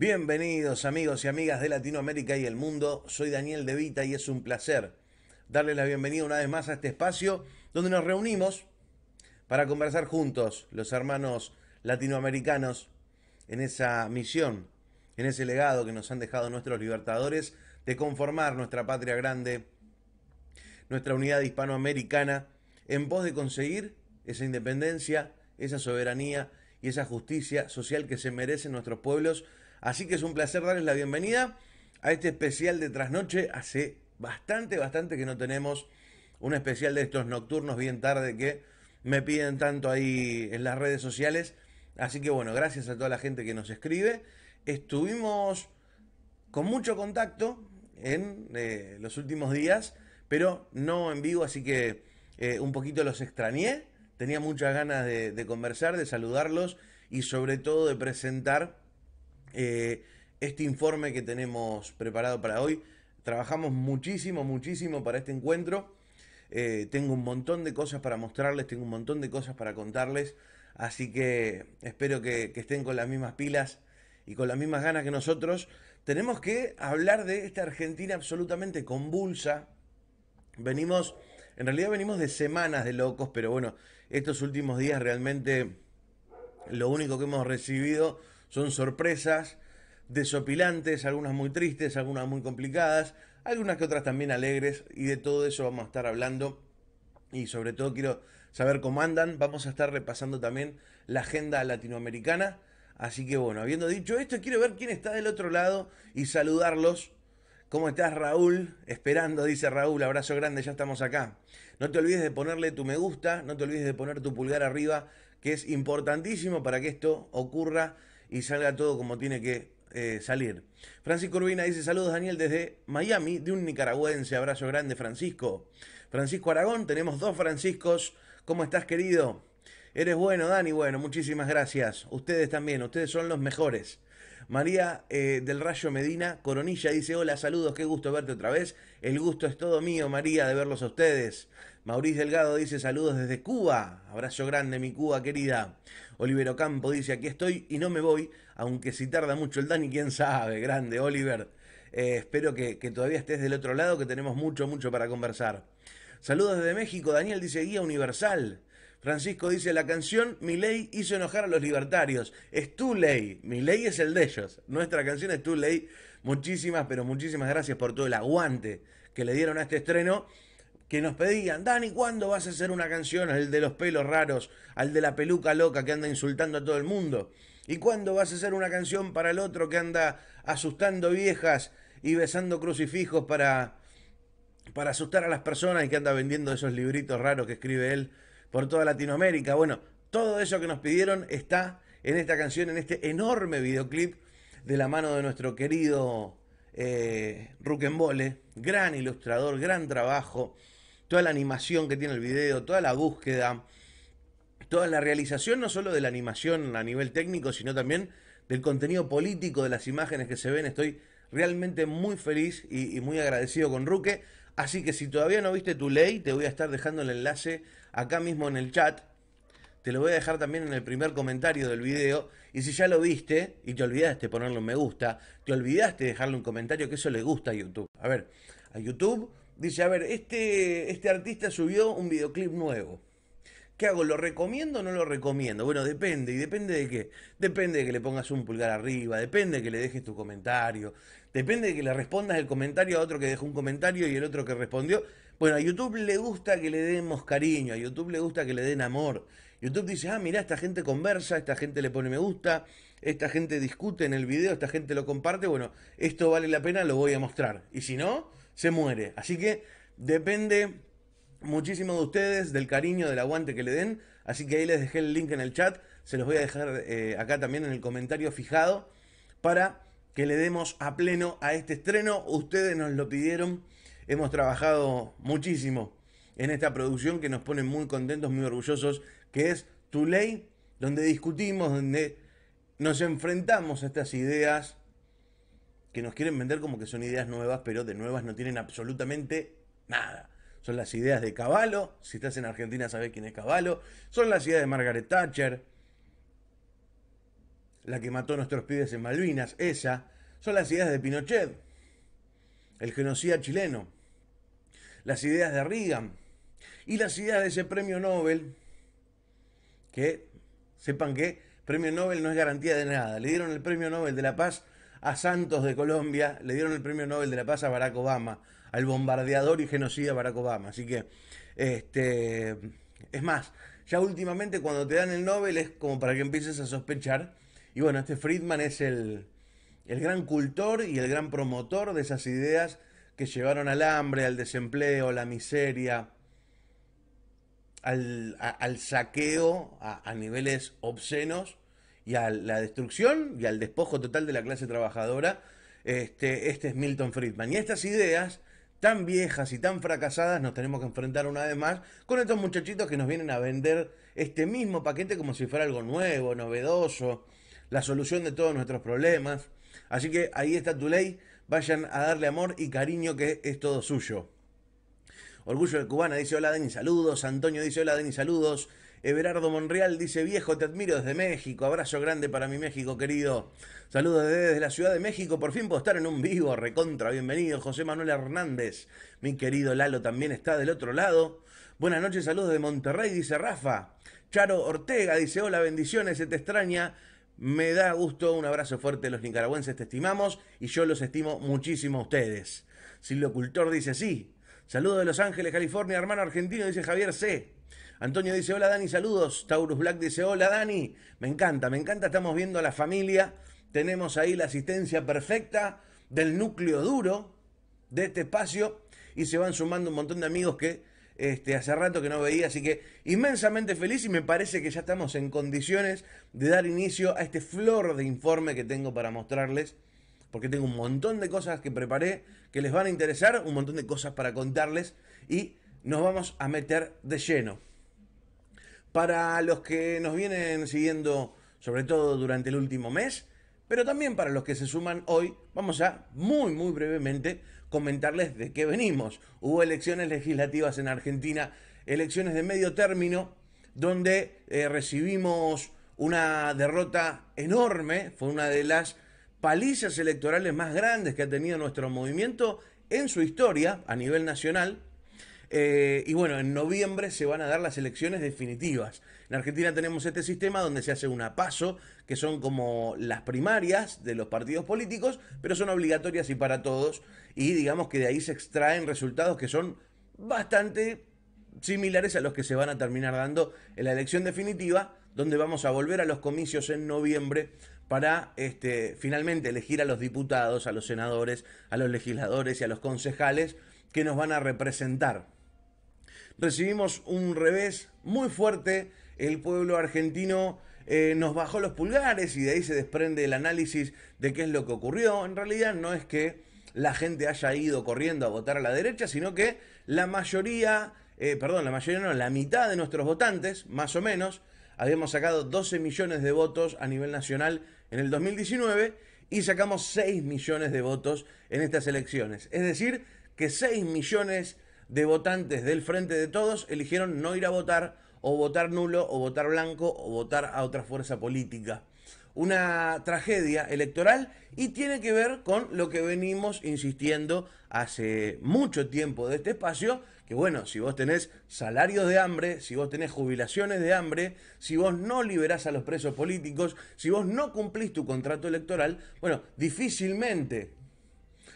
Bienvenidos amigos y amigas de Latinoamérica y el mundo, soy Daniel De Vita y es un placer darles la bienvenida una vez más a este espacio donde nos reunimos para conversar juntos, los hermanos latinoamericanos, en esa misión, en ese legado que nos han dejado nuestros libertadores de conformar nuestra patria grande, nuestra unidad hispanoamericana, en pos de conseguir esa independencia, esa soberanía y esa justicia social que se merecen nuestros pueblos. Así que es un placer darles la bienvenida a este especial de trasnoche. Hace bastante que no tenemos un especial de estos nocturnos bien tarde que me piden tanto ahí en las redes sociales. Así que bueno, gracias a toda la gente que nos escribe. Estuvimos con mucho contacto en los últimos días, pero no en vivo, así que un poquito los extrañé. Tenía muchas ganas de conversar, de saludarlos y sobre todo de presentar este informe que tenemos preparado para hoy. Trabajamos muchísimo para este encuentro. Tengo un montón de cosas para mostrarles, tengo un montón de cosas para contarles, así que espero que estén con las mismas pilas y con las mismas ganas que nosotros. Tenemos que hablar de esta Argentina absolutamente convulsa. En realidad venimos de semanas de locos, pero bueno, estos últimos días realmente lo único que hemos recibido son sorpresas desopilantes, algunas muy tristes, algunas muy complicadas, algunas que otras también alegres, y de todo eso vamos a estar hablando. Y sobre todo quiero saber cómo andan. Vamos a estar repasando también la agenda latinoamericana. Así que bueno, habiendo dicho esto, quiero ver quién está del otro lado y saludarlos. ¿Cómo estás, Raúl? Esperando, dice Raúl, abrazo grande, ya estamos acá. No te olvides de ponerle tu me gusta, no te olvides de poner tu pulgar arriba, que es importantísimo para que esto ocurra y salga todo como tiene que salir. Francisco Urbina dice, saludos Daniel desde Miami, de un nicaragüense, abrazo grande Francisco. Francisco Aragón, tenemos dos Franciscos, ¿cómo estás querido? Eres bueno, Dani, bueno, muchísimas gracias. Ustedes también, ustedes son los mejores. María del Rayo Medina Coronilla dice, hola, saludos, qué gusto verte otra vez. El gusto es todo mío, María, de verlos a ustedes. Mauricio Delgado dice, saludos desde Cuba. Abrazo grande, mi Cuba querida. Olivero Campo dice, aquí estoy y no me voy, aunque si tarda mucho el Dani, quién sabe. Grande, Oliver. Espero que todavía estés del otro lado, que tenemos mucho para conversar. Saludos desde México, Daniel dice, guía universal. Francisco dice, la canción Mi ley hizo enojar a los libertarios. Es tu ley, mi ley es el de ellos. Nuestra canción es tu ley. Muchísimas gracias por todo el aguante que le dieron a este estreno. Que nos pedían, Dani, ¿cuándo vas a hacer una canción? Al de los pelos raros, al de la peluca loca que anda insultando a todo el mundo. ¿Y cuándo vas a hacer una canción para el otro que anda asustando viejas y besando crucifijos para asustar a las personas y que anda vendiendo esos libritos raros que escribe él por toda Latinoamérica? Bueno, todo eso que nos pidieron está en esta canción, en este enorme videoclip de la mano de nuestro querido Ruquembole, gran ilustrador, gran trabajo, toda la animación que tiene el video, toda la búsqueda, toda la realización no solo de la animación a nivel técnico, sino también del contenido político de las imágenes que se ven. Estoy realmente muy feliz y muy agradecido con Ruque. Así que si todavía no viste tu ley, te voy a estar dejando el enlace acá mismo en el chat. Te lo voy a dejar también en el primer comentario del video. Y si ya lo viste y te olvidaste de ponerle un me gusta, te olvidaste de dejarle un comentario, que eso le gusta a YouTube. A ver, a YouTube dice, a ver, este artista subió un videoclip nuevo. ¿Qué hago? ¿Lo recomiendo o no lo recomiendo? Bueno, depende. ¿Y depende de qué? Depende de que le pongas un pulgar arriba, depende de que le dejes tu comentario, depende de que le respondas el comentario a otro que dejó un comentario y el otro que respondió. Bueno, a YouTube le gusta que le demos cariño, a YouTube le gusta que le den amor. YouTube dice, mirá, esta gente conversa, esta gente le pone me gusta, esta gente discute en el video, esta gente lo comparte. Bueno, esto vale la pena, lo voy a mostrar. Y si no, se muere. Así que depende muchísimo de ustedes, del cariño, del aguante que le den. Así que ahí les dejé el link en el chat. Se los voy a dejar acá también en el comentario fijado para que le demos a pleno a este estreno. Ustedes nos lo pidieron. Hemos trabajado muchísimo en esta producción que nos pone muy contentos, muy orgullosos, que es Tu Ley, donde discutimos, donde nos enfrentamos a estas ideas que nos quieren vender como que son ideas nuevas, pero de nuevas no tienen absolutamente nada. Son las ideas de Cavallo, si estás en Argentina sabés quién es Cavallo, son las ideas de Margaret Thatcher, la que mató a nuestros pibes en Malvinas. Esa son las ideas de Pinochet, el genocida chileno, las ideas de Reagan y las ideas de ese premio Nobel, que sepan que premio Nobel no es garantía de nada. Le dieron el premio Nobel de la Paz a Santos de Colombia, le dieron el premio Nobel de la Paz a Barack Obama, al bombardeador y genocida Barack Obama. Así que, es más, ya últimamente cuando te dan el Nobel es como para que empieces a sospechar. Y bueno, este Friedman es el gran cultor y el gran promotor de esas ideas que llevaron al hambre, al desempleo, a la miseria, al saqueo a niveles obscenos y a la destrucción y al despojo total de la clase trabajadora. Este es Milton Friedman. Y estas ideas tan viejas y tan fracasadas nos tenemos que enfrentar una vez más con estos muchachitos que nos vienen a vender este mismo paquete como si fuera algo nuevo, novedoso, la solución de todos nuestros problemas. Así que ahí está tu ley, vayan a darle amor y cariño que es todo suyo. Orgullo de Cubana dice hola Dani, saludos. Antonio dice hola Dani, saludos. Everardo Monreal dice viejo, te admiro desde México. Abrazo grande para mi México querido. Saludos desde la Ciudad de México. Por fin puedo estar en un vivo, recontra, bienvenido. José Manuel Hernández, mi querido Lalo también está del otro lado. Buenas noches, saludos de Monterrey, dice Rafa. Charo Ortega dice hola, bendiciones, se te extraña. Me da gusto, un abrazo fuerte, los nicaragüenses te estimamos y yo los estimo muchísimo a ustedes. Silvio Cultor dice sí. Saludos de Los Ángeles, California, hermano argentino, dice Javier C. Antonio dice hola Dani, saludos. Taurus Black dice hola Dani. Me encanta, estamos viendo a la familia. Tenemos ahí la asistencia perfecta del núcleo duro de este espacio y se van sumando un montón de amigos que hace rato que no veía, así que inmensamente feliz y me parece que ya estamos en condiciones de dar inicio a este flor de informe que tengo para mostrarles, porque tengo un montón de cosas que preparé que les van a interesar, un montón de cosas para contarles y nos vamos a meter de lleno. Para los que nos vienen siguiendo, sobre todo durante el último mes, pero también para los que se suman hoy, vamos a muy brevemente comentarles de qué venimos. Hubo elecciones legislativas en Argentina, elecciones de medio término, donde recibimos una derrota enorme, fue una de las palizas electorales más grandes que ha tenido nuestro movimiento en su historia a nivel nacional. Y bueno, en noviembre se van a dar las elecciones definitivas. En Argentina tenemos este sistema donde se hace una PASO, que son como las primarias de los partidos políticos, pero son obligatorias y para todos. Y digamos que de ahí se extraen resultados que son bastante similares a los que se van a terminar dando en la elección definitiva, donde vamos a volver a los comicios en noviembre para finalmente elegir a los diputados, a los senadores, a los legisladores y a los concejales que nos van a representar. Recibimos un revés muy fuerte, el pueblo argentino nos bajó los pulgares y de ahí se desprende el análisis de qué es lo que ocurrió. En realidad no es que la gente haya ido corriendo a votar a la derecha, sino que la mitad de nuestros votantes, más o menos, habíamos sacado 12 millones de votos a nivel nacional en el 2019 y sacamos 6 millones de votos en estas elecciones. Es decir, que 6 millones de votantes del Frente de Todos eligieron no ir a votar, o votar nulo, o votar blanco, o votar a otra fuerza política. Una tragedia electoral y tiene que ver con lo que venimos insistiendo hace mucho tiempo de este espacio, que bueno, si vos tenés salarios de hambre, si vos tenés jubilaciones de hambre, si vos no liberás a los presos políticos, si vos no cumplís tu contrato electoral, bueno, difícilmente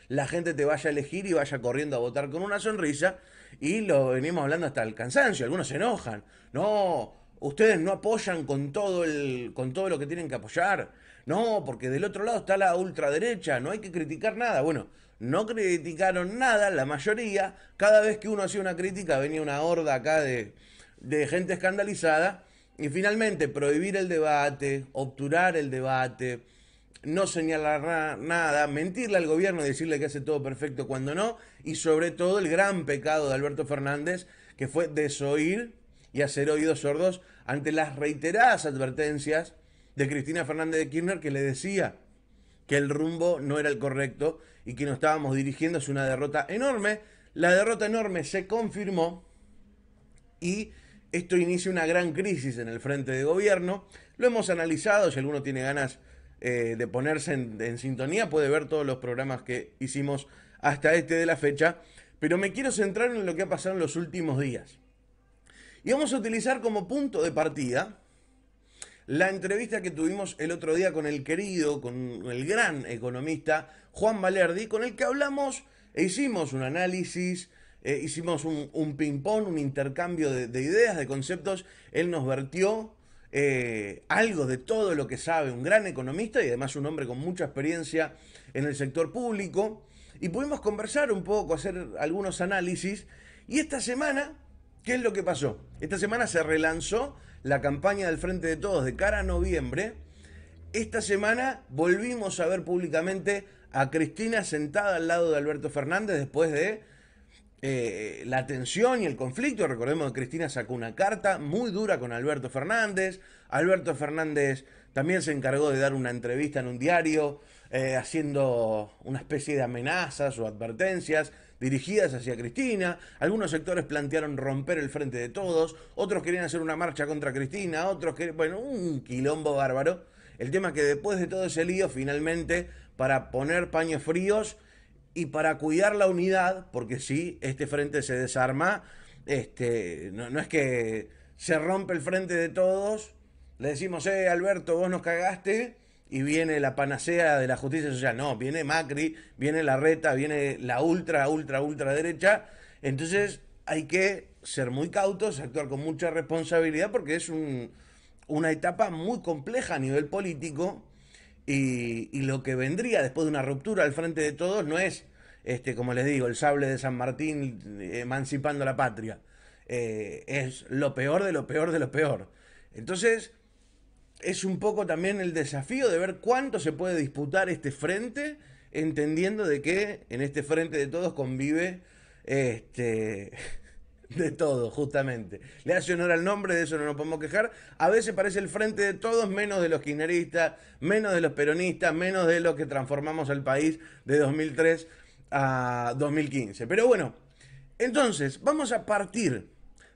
la gente te vaya a elegir y vaya corriendo a votar con una sonrisa, y lo venimos hablando hasta el cansancio. Algunos se enojan. No, ustedes no apoyan con todo lo que tienen que apoyar. No, porque del otro lado está la ultraderecha, no hay que criticar nada. Bueno, no criticaron nada, la mayoría. Cada vez que uno hacía una crítica venía una horda acá de gente escandalizada. Y finalmente prohibir el debate, obturar el debate, no señalar nada, mentirle al gobierno y decirle que hace todo perfecto cuando no, y sobre todo el gran pecado de Alberto Fernández, que fue desoír y hacer oídos sordos ante las reiteradas advertencias de Cristina Fernández de Kirchner, que le decía que el rumbo no era el correcto y que nos estábamos dirigiendo hacia una derrota enorme. La derrota enorme se confirmó y esto inicia una gran crisis en el frente de gobierno. Lo hemos analizado, si alguno tiene ganas de ponerse en sintonía, puede ver todos los programas que hicimos hasta este de la fecha, pero me quiero centrar en lo que ha pasado en los últimos días. Y vamos a utilizar como punto de partida la entrevista que tuvimos el otro día con el querido, con el gran economista Juan Valerdi, con el que hablamos e hicimos un análisis, hicimos un ping-pong, un intercambio de ideas, de conceptos. Él nos vertió algo de todo lo que sabe, un gran economista y además un hombre con mucha experiencia en el sector público. Y pudimos conversar un poco, hacer algunos análisis. Y esta semana, ¿qué es lo que pasó? Esta semana se relanzó la campaña del Frente de Todos de cara a noviembre. Esta semana volvimos a ver públicamente a Cristina sentada al lado de Alberto Fernández después de la tensión y el conflicto. Recordemos que Cristina sacó una carta muy dura con Alberto Fernández. Alberto Fernández también se encargó de dar una entrevista en un diario haciendo una especie de amenazas o advertencias dirigidas hacia Cristina. Algunos sectores plantearon romper el Frente de Todos, otros querían hacer una marcha contra Cristina, otros querían, bueno, un quilombo bárbaro. El tema es que después de todo ese lío, finalmente, para poner paños fríos y para cuidar la unidad, porque si este frente se desarma, no es que se rompe el Frente de Todos, le decimos, Alberto, vos nos cagaste, y viene la panacea de la justicia social. No, viene Macri, viene Larreta, viene la ultra derecha. Entonces hay que ser muy cautos, actuar con mucha responsabilidad, porque es una etapa muy compleja a nivel político. Y lo que vendría después de una ruptura al Frente de Todos no es, como les digo, el sable de San Martín emancipando la patria. Es lo peor de lo peor de lo peor. Entonces, es un poco también el desafío de ver cuánto se puede disputar este frente, entendiendo de que en este Frente de Todos convive de todo, justamente. Le hace honor al nombre, de eso no nos podemos quejar. A veces parece el Frente de Todos, menos de los kirchneristas, menos de los peronistas, menos de los que transformamos al país de 2003 a 2015. Pero bueno, entonces vamos a partir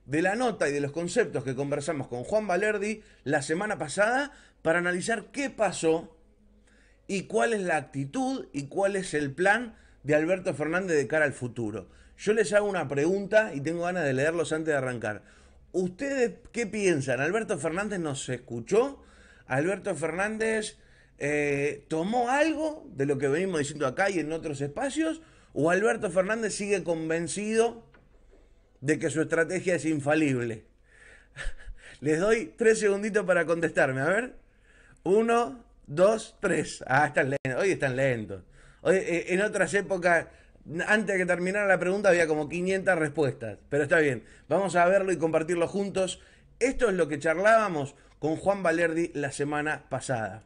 de la nota y de los conceptos que conversamos con Juan Valerdi la semana pasada para analizar qué pasó y cuál es la actitud y cuál es el plan de Alberto Fernández de cara al futuro. Yo les hago una pregunta y tengo ganas de leerlos antes de arrancar. ¿Ustedes qué piensan? ¿Alberto Fernández nos escuchó? ¿Alberto Fernández tomó algo de lo que venimos diciendo acá y en otros espacios? ¿O Alberto Fernández sigue convencido de que su estrategia es infalible? Les doy 3 segunditos para contestarme, a ver. 1, 2, 3. Ah, están lentos. Hoy están lentos. Hoy, en otras épocas, antes de que terminara la pregunta, había como 500 respuestas. Pero está bien. Vamos a verlo y compartirlo juntos. Esto es lo que charlábamos con Juan Valerdi la semana pasada.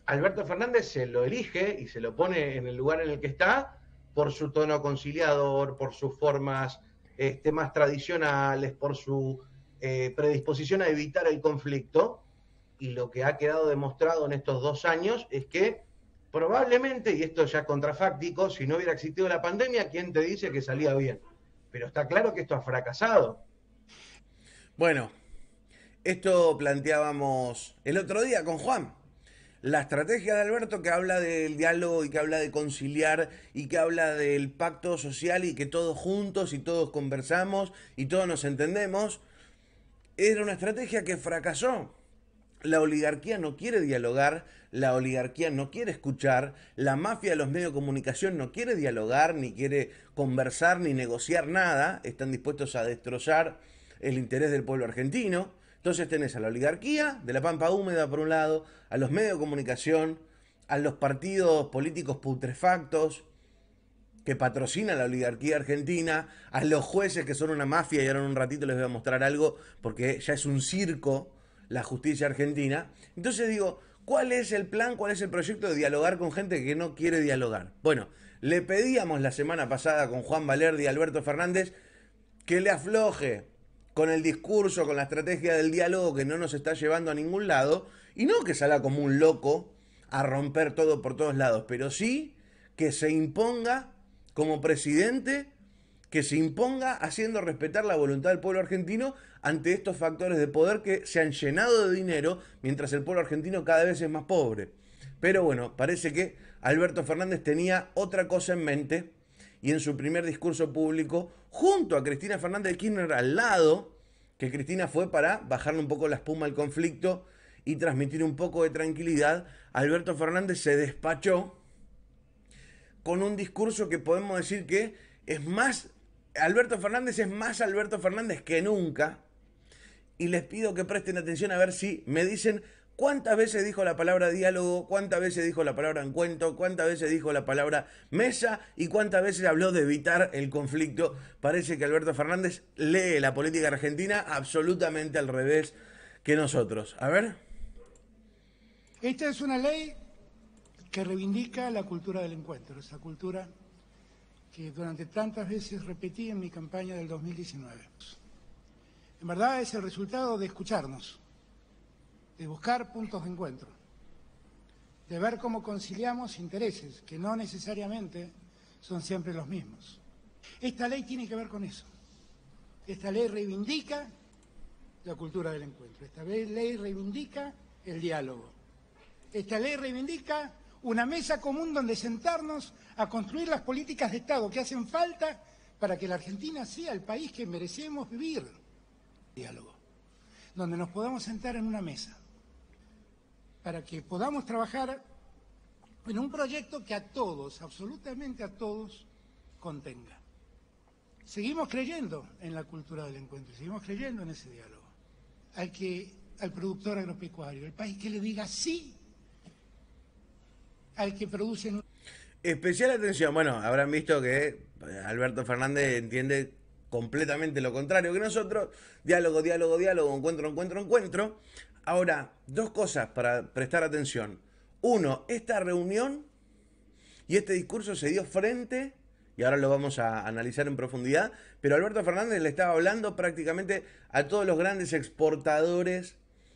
Alberto Fernández se lo elige y se lo pone en el lugar en el que está por su tono conciliador, por sus formas más tradicionales, por su predisposición a evitar el conflicto. Y lo que ha quedado demostrado en estos 2 años es que probablemente, y esto ya es contrafáctico, si no hubiera existido la pandemia, ¿quién te dice que salía bien? Pero está claro que esto ha fracasado. Bueno, esto planteábamos el otro día con Juan. La estrategia de Alberto, que habla del diálogo y que habla de conciliar y que habla del pacto social y que todos juntos y todos conversamos y todos nos entendemos, era una estrategia que fracasó. La oligarquía no quiere dialogar, la oligarquía no quiere escuchar, la mafia de los medios de comunicación no quiere dialogar, ni quiere conversar, ni negociar nada, están dispuestos a destrozar el interés del pueblo argentino. Entonces tenés a la oligarquía de la Pampa Húmeda por un lado, a los medios de comunicación, a los partidos políticos putrefactos que patrocina la oligarquía argentina, a los jueces que son una mafia, y ahora en un ratito les voy a mostrar algo, porque ya es un circo la justicia argentina. Entonces digo, ¿cuál es el plan, cuál es el proyecto de dialogar con gente que no quiere dialogar? Bueno, le pedíamos la semana pasada con Juan Valerdi y Alberto Fernández que le afloje con el discurso, con la estrategia del diálogo que no nos está llevando a ningún lado, y no que salga como un loco a romper todo por todos lados, pero sí que se imponga como presidente que se imponga haciendo respetar la voluntad del pueblo argentino ante estos factores de poder que se han llenado de dinero mientras el pueblo argentino cada vez es más pobre. Pero bueno, parece que Alberto Fernández tenía otra cosa en mente y en su primer discurso público, junto a Cristina Fernández de Kirchner al lado, que Cristina fue para bajarle un poco la espuma al conflicto y transmitir un poco de tranquilidad, Alberto Fernández se despachó con un discurso que podemos decir que es más, Alberto Fernández es más Alberto Fernández que nunca. Y les pido que presten atención a ver si me dicen cuántas veces dijo la palabra diálogo, cuántas veces dijo la palabra encuentro, cuántas veces dijo la palabra mesa y cuántas veces habló de evitar el conflicto. Parece que Alberto Fernández lee la política argentina absolutamente al revés que nosotros. A ver. Esta es una ley que reivindica la cultura del encuentro, esa cultura que durante tantas veces repetí en mi campaña del 2019. En verdad es el resultado de escucharnos, de buscar puntos de encuentro, de ver cómo conciliamos intereses que no necesariamente son siempre los mismos. Esta ley tiene que ver con eso. Esta ley reivindica la cultura del encuentro. Esta ley reivindica el diálogo. Esta ley reivindica una mesa común donde sentarnos a construir las políticas de Estado que hacen falta para que la Argentina sea el país que merecemos vivir. Diálogo, donde nos podamos sentar en una mesa para que podamos trabajar en un proyecto que a todos, absolutamente a todos, contenga. Seguimos creyendo en la cultura del encuentro, seguimos creyendo en ese diálogo. Al productor agropecuario, el país que le diga sí al que produce. Especial atención, bueno, habrán visto que Alberto Fernández entiende completamente lo contrario que nosotros. Diálogo, diálogo, diálogo, encuentro, encuentro, encuentro. Ahora, dos cosas para prestar atención. Uno, esta reunión y este discurso se dio frente, y ahora lo vamos a analizar en profundidad, pero Alberto Fernández le estaba hablando prácticamente a todos los grandes exportadores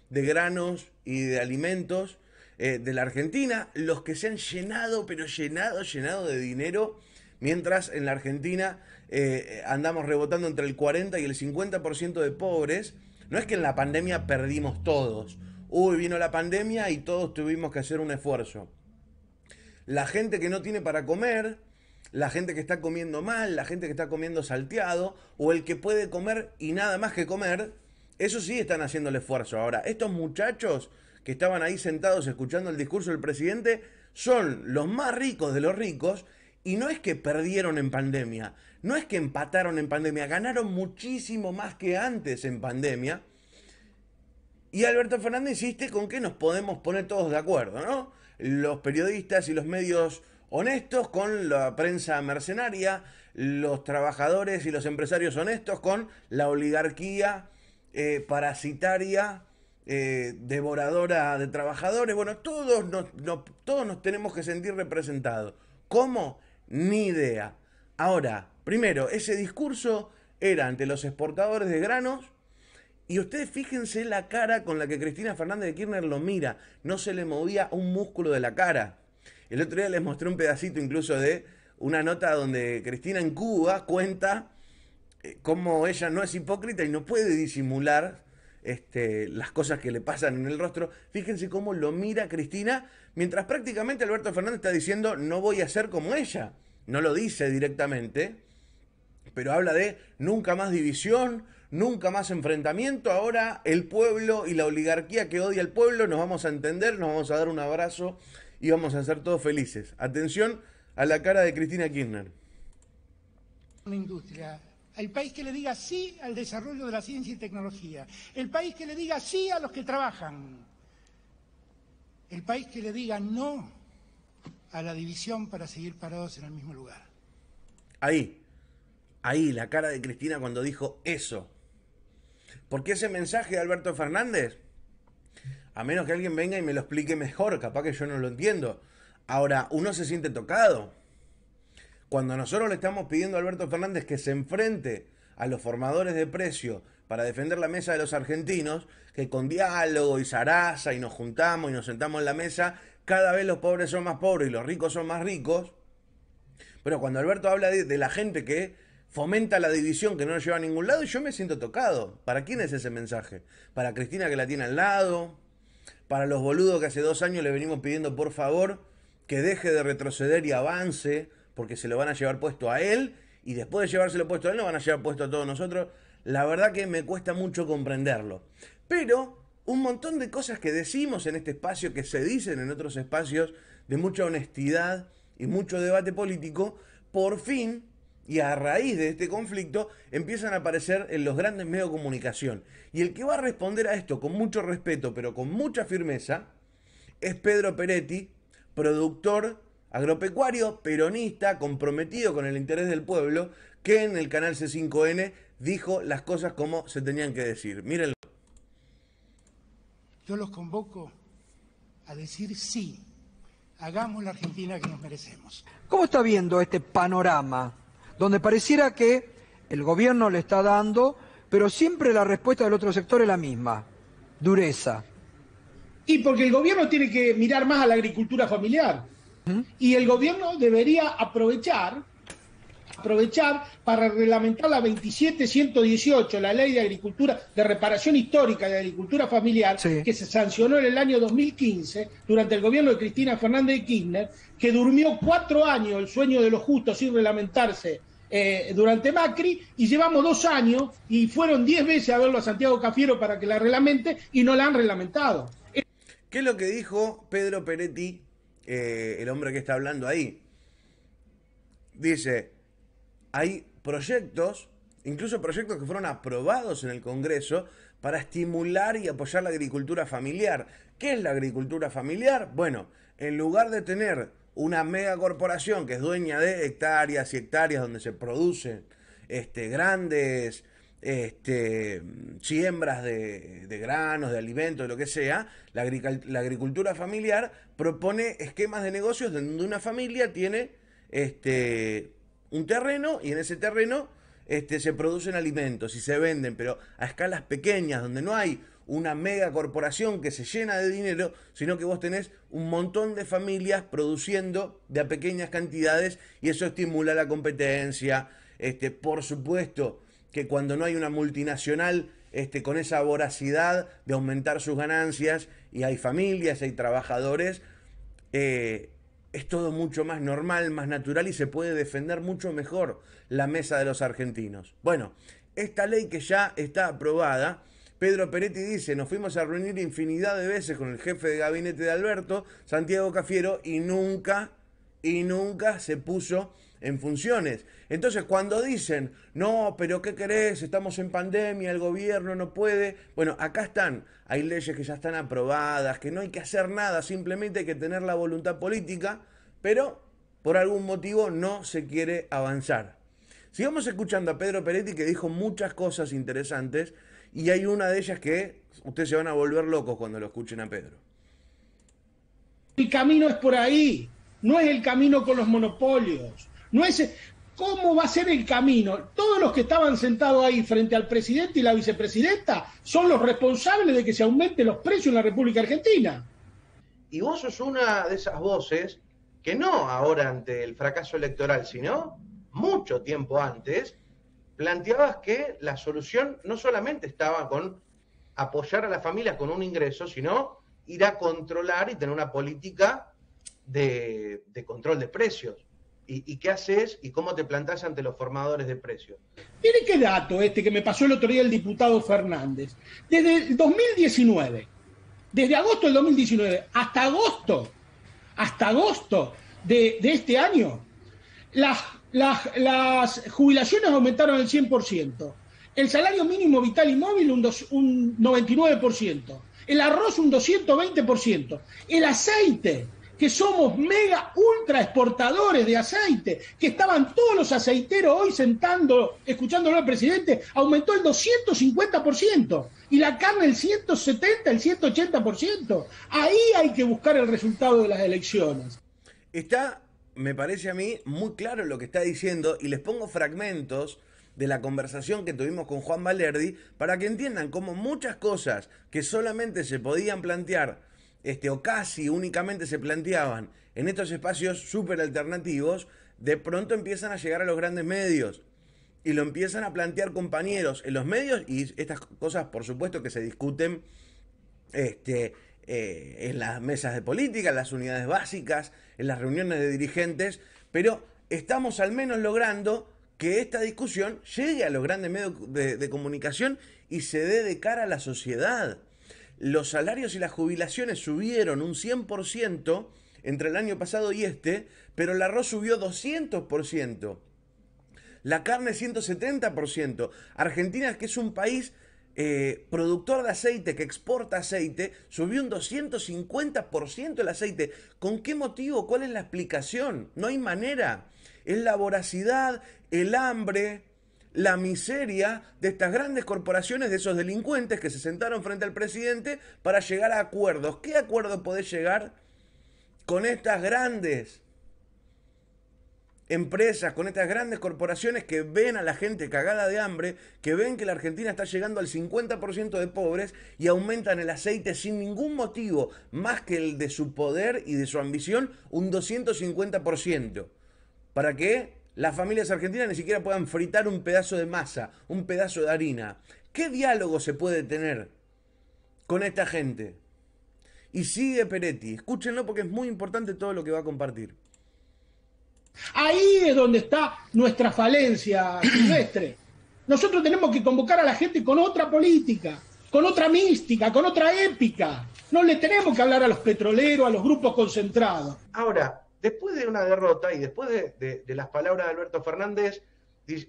de granos y de alimentos de la Argentina, los que se han llenado, pero llenado de dinero, mientras en la Argentina andamos rebotando entre el 40 y el 50% de pobres. No es que en la pandemia perdimos todos. Vino la pandemia y todos tuvimos que hacer un esfuerzo. La gente que no tiene para comer, la gente que está comiendo mal, la gente que está comiendo salteado, o el que puede comer y nada más que comer, eso sí están haciendo el esfuerzo. Ahora, estos muchachos que estaban ahí sentados escuchando el discurso del presidente son los más ricos de los ricos, y no es que perdieron en pandemia, no es que empataron en pandemia, ganaron muchísimo más que antes en pandemia. Y Alberto Fernández insiste con que nos podemos poner todos de acuerdo, ¿no? Los periodistas y los medios honestos con la prensa mercenaria, los trabajadores y los empresarios honestos con la oligarquía parasitaria, devoradora de trabajadores. Bueno, todos nos tenemos que sentir representados. ¿Cómo? Ni idea. Ahora, primero, ese discurso era ante los exportadores de granos, y ustedes fíjense la cara con la que Cristina Fernández de Kirchner lo mira. No se le movía un músculo de la cara. El otro día les mostré un pedacito incluso de una nota donde Cristina en Cuba cuenta cómo ella no es hipócrita y no puede disimular las cosas que le pasan en el rostro. Fíjense cómo lo mira Cristina, mientras prácticamente Alberto Fernández está diciendo no voy a ser como ella. No lo dice directamente, pero habla de nunca más división, nunca más enfrentamiento. Ahora el pueblo y la oligarquía que odia al pueblo nos vamos a entender, nos vamos a dar un abrazo y vamos a ser todos felices. Atención a la cara de Cristina Kirchner. Una industria. El país que le diga sí al desarrollo de la ciencia y tecnología. El país que le diga sí a los que trabajan. El país que le diga no a la división para seguir parados en el mismo lugar. Ahí, la cara de Cristina cuando dijo eso. Porque ese mensaje de Alberto Fernández, a menos que alguien venga y me lo explique mejor, capaz que yo no lo entiendo. Ahora, uno se siente tocado. Cuando nosotros le estamos pidiendo a Alberto Fernández que se enfrente a los formadores de precio para defender la mesa de los argentinos, que con diálogo y zaraza y nos juntamos y nos sentamos en la mesa, cada vez los pobres son más pobres y los ricos son más ricos. Pero cuando Alberto habla de la gente que fomenta la división que no nos lleva a ningún lado y yo me siento tocado. ¿Para quién es ese mensaje? ¿Para Cristina que la tiene al lado? ¿Para los boludos que hace 2 años le venimos pidiendo por favor que deje de retroceder y avance porque se lo van a llevar puesto a él y después de llevárselo puesto a él nos van a llevar puesto a todos nosotros? La verdad que me cuesta mucho comprenderlo. Pero un montón de cosas que decimos en este espacio, que se dicen en otros espacios de mucha honestidad y mucho debate político, por fin, y a raíz de este conflicto, empiezan a aparecer en los grandes medios de comunicación. Y el que va a responder a esto con mucho respeto, pero con mucha firmeza, es Pedro Peretti, productor agropecuario, peronista, comprometido con el interés del pueblo, que en el canal C5N dijo las cosas como se tenían que decir. Mírenlo. Yo los convoco a decir sí, hagamos la Argentina que nos merecemos. ¿Cómo está viendo este panorama donde pareciera que el gobierno le está dando, pero siempre la respuesta del otro sector es la misma, dureza? Y porque el gobierno tiene que mirar más a la agricultura familiar. Y el gobierno debería aprovechar para reglamentar la 27.118, la ley de agricultura, de reparación histórica de agricultura familiar, sí, que se sancionó en el año 2015 durante el gobierno de Cristina Fernández de Kirchner, que durmió 4 años el sueño de los justos sin reglamentarse durante Macri, y llevamos 2 años y fueron 10 veces a verlo a Santiago Cafiero para que la reglamente y no la han reglamentado. ¿Qué es lo que dijo Pedro Peretti, el hombre que está hablando ahí? Dice, hay proyectos, incluso proyectos que fueron aprobados en el Congreso para estimular y apoyar la agricultura familiar. ¿Qué es la agricultura familiar? Bueno, en lugar de tener una megacorporación que es dueña de hectáreas y hectáreas donde se producen grandes siembras de granos, de alimentos, de lo que sea, la agricultura familiar propone esquemas de negocios donde una familia tiene un terreno y en ese terreno se producen alimentos y se venden, pero a escalas pequeñas, donde no hay una mega corporación que se llena de dinero, sino que vos tenés un montón de familias produciendo de a pequeñas cantidades y eso estimula la competencia. Por supuesto que cuando no hay una multinacional con esa voracidad de aumentar sus ganancias y hay familias, hay trabajadores, es todo mucho más normal, más natural y se puede defender mucho mejor la mesa de los argentinos. Bueno, esta ley que ya está aprobada, Pedro Peretti dice, nos fuimos a reunir infinidad de veces con el jefe de gabinete de Alberto, Santiago Cafiero, y nunca se puso en funciones. Entonces cuando dicen, no, pero ¿qué querés? Estamos en pandemia, el gobierno no puede. Bueno, acá están, hay leyes que ya están aprobadas, que no hay que hacer nada, simplemente hay que tener la voluntad política, pero por algún motivo no se quiere avanzar. Sigamos escuchando a Pedro Peretti, que dijo muchas cosas interesantes, y hay una de ellas que ustedes se van a volver locos cuando lo escuchen a Pedro. El camino es por ahí, no es el camino con los monopolios. No es, ¿cómo va a ser el camino? Todos los que estaban sentados ahí frente al presidente y la vicepresidenta son los responsables de que se aumenten los precios en la República Argentina. Y vos sos una de esas voces que no ahora ante el fracaso electoral, sino mucho tiempo antes, planteabas que la solución no solamente estaba con apoyar a las familias con un ingreso, sino ir a controlar y tener una política de control de precios. ¿Y qué haces y cómo te plantás ante los formadores de precios? Mire qué dato que me pasó el otro día el diputado Fernández. Desde el 2019, desde agosto del 2019 hasta agosto de este año, las jubilaciones aumentaron el 100%, el salario mínimo vital y móvil un 99%, el arroz un 220%, el aceite, que somos mega ultra exportadores de aceite, que estaban todos los aceiteros hoy escuchándolo al presidente, aumentó el 250%, y la carne el 170, el 180%. Ahí hay que buscar el resultado de las elecciones. Está, me parece a mí, muy claro lo que está diciendo, y les pongo fragmentos de la conversación que tuvimos con Juan Valerdi para que entiendan cómo muchas cosas que solamente se podían plantear o casi únicamente se planteaban en estos espacios súper alternativos, de pronto empiezan a llegar a los grandes medios. y lo empiezan a plantear compañeros en los medios, y estas cosas por supuesto que se discuten en las mesas de política, en las unidades básicas, en las reuniones de dirigentes, pero estamos al menos logrando que esta discusión llegue a los grandes medios de comunicación y se dé de cara a la sociedad. Los salarios y las jubilaciones subieron un 100% entre el año pasado y pero el arroz subió 200%. La carne 170%. Argentina, que es un país productor de aceite, que exporta aceite, subió un 250% el aceite. ¿Con qué motivo? ¿Cuál es la explicación? No hay manera. Es la voracidad, el hambre, la miseria de estas grandes corporaciones, de esos delincuentes que se sentaron frente al presidente para llegar a acuerdos. ¿Qué acuerdo podés llegar con estas grandes empresas, con estas grandes corporaciones que ven a la gente cagada de hambre, que ven que la Argentina está llegando al 50% de pobres y aumentan el aceite sin ningún motivo, más que el de su poder y de su ambición, un 250%? ¿Para qué? Las familias argentinas ni siquiera puedan fritar un pedazo de masa, un pedazo de harina. ¿Qué diálogo se puede tener con esta gente? Y sigue Peretti, escúchenlo porque es muy importante todo lo que va a compartir. Ahí es donde está nuestra falencia, Silvestre. Nosotros tenemos que convocar a la gente con otra política, con otra mística, con otra épica. No le tenemos que hablar a los petroleros, a los grupos concentrados. Ahora, después de una derrota y después de las palabras de Alberto Fernández,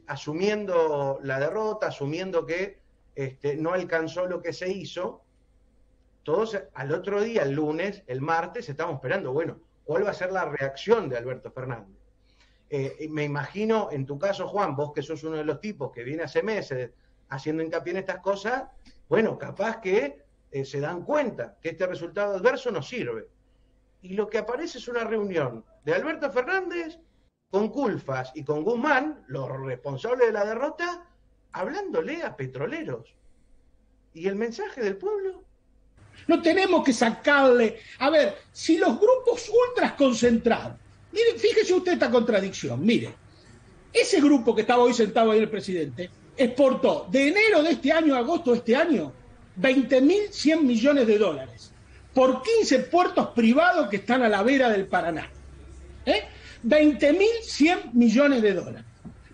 asumiendo la derrota, asumiendo que no alcanzó lo que se hizo, todos al otro día, el lunes, el martes, estamos esperando, bueno, ¿cuál va a ser la reacción de Alberto Fernández? Me imagino, en tu caso, Juan, vos que sos uno de los tipos que viene hace meses haciendo hincapié en estas cosas, bueno, capaz que se dan cuenta que este resultado adverso no sirve. Y lo que aparece es una reunión de Alberto Fernández con Culfas y con Guzmán, los responsables de la derrota, hablándole a petroleros. ¿Y el mensaje del pueblo? No tenemos que sacarle... A ver, si los grupos ultras concentrados... Miren, fíjese usted esta contradicción. Mire, ese grupo que estaba hoy sentado ahí el presidente exportó de enero de este año a agosto de este año 20.100 millones de dólares por 15 puertos privados que están a la vera del Paraná. 20.100 millones de dólares.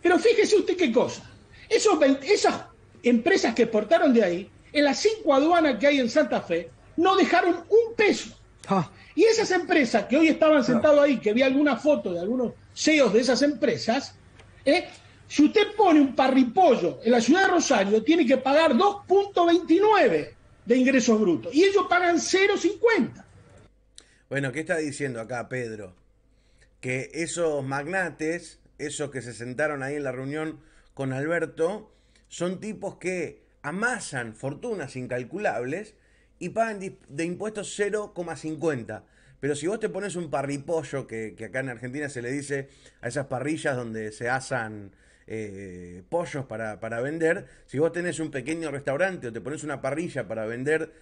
Pero fíjese usted qué cosa. Esas empresas que exportaron de ahí, en las 5 aduanas que hay en Santa Fe, no dejaron un peso. Y esas empresas que hoy estaban sentados ahí, que vi alguna foto de algunos CEOs de esas empresas, si usted pone un parripollo en la ciudad de Rosario, tiene que pagar 2.29 de ingresos brutos. Y ellos pagan 0.50. Bueno, ¿qué está diciendo acá Pedro? Que esos magnates, esos que se sentaron ahí en la reunión con Alberto, son tipos que amasan fortunas incalculables y pagan de impuestos 0,50. Pero si vos te pones un parripollo, que acá en Argentina se le dice a esas parrillas donde se asan pollos para vender, si vos tenés un pequeño restaurante o te pones una parrilla para vender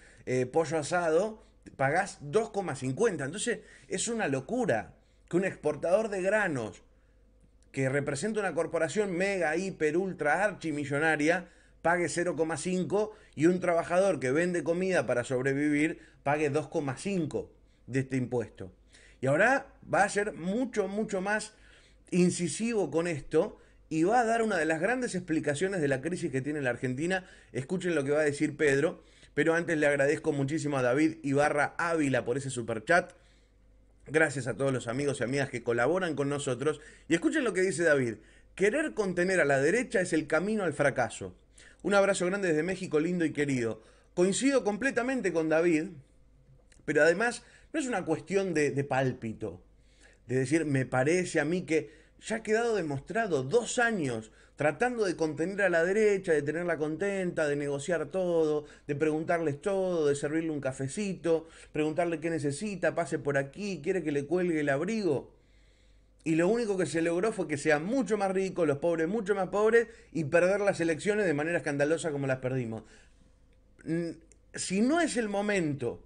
pollo asado, pagás 2,50. Entonces es una locura que un exportador de granos que representa una corporación mega, hiper, ultra, archimillonaria pague 0,5 y un trabajador que vende comida para sobrevivir pague 2,5 de este impuesto. Y ahora va a ser mucho, mucho más incisivo con esto y va a dar una de las grandes explicaciones de la crisis que tiene la Argentina. Escuchen lo que va a decir Pedro, pero antes le agradezco muchísimo a David Ibarra Ávila por ese superchat. Gracias a todos los amigos y amigas que colaboran con nosotros. Y escuchen lo que dice David. Querer contener a la derecha es el camino al fracaso. Un abrazo grande desde México, lindo y querido. Coincido completamente con David, pero además no es una cuestión de pálpito, de decir, me parece a mí que ya ha quedado demostrado 2 años tratando de contener a la derecha, de tenerla contenta, de negociar todo, de preguntarles todo, de servirle un cafecito, preguntarle qué necesita, pase por aquí, quiere que le cuelgue el abrigo. Y lo único que se logró fue que sean mucho más ricos, los pobres mucho más pobres, y perder las elecciones de manera escandalosa como las perdimos. Si no es el momento,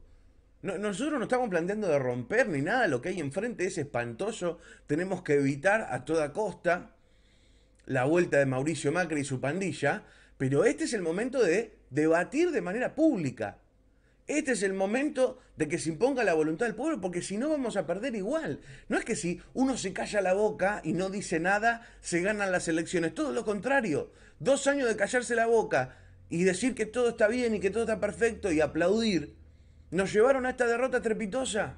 nosotros no estamos planteando de romper ni nada, lo que hay enfrente es espantoso, tenemos que evitar a toda costa la vuelta de Mauricio Macri y su pandilla, pero este es el momento de debatir de manera pública. Este es el momento de que se imponga la voluntad del pueblo, porque si no vamos a perder igual. No es que si uno se calla la boca y no dice nada, se ganan las elecciones. Todo lo contrario. 2 años de callarse la boca y decir que todo está bien y que todo está perfecto y aplaudir, nos llevaron a esta derrota estrepitosa.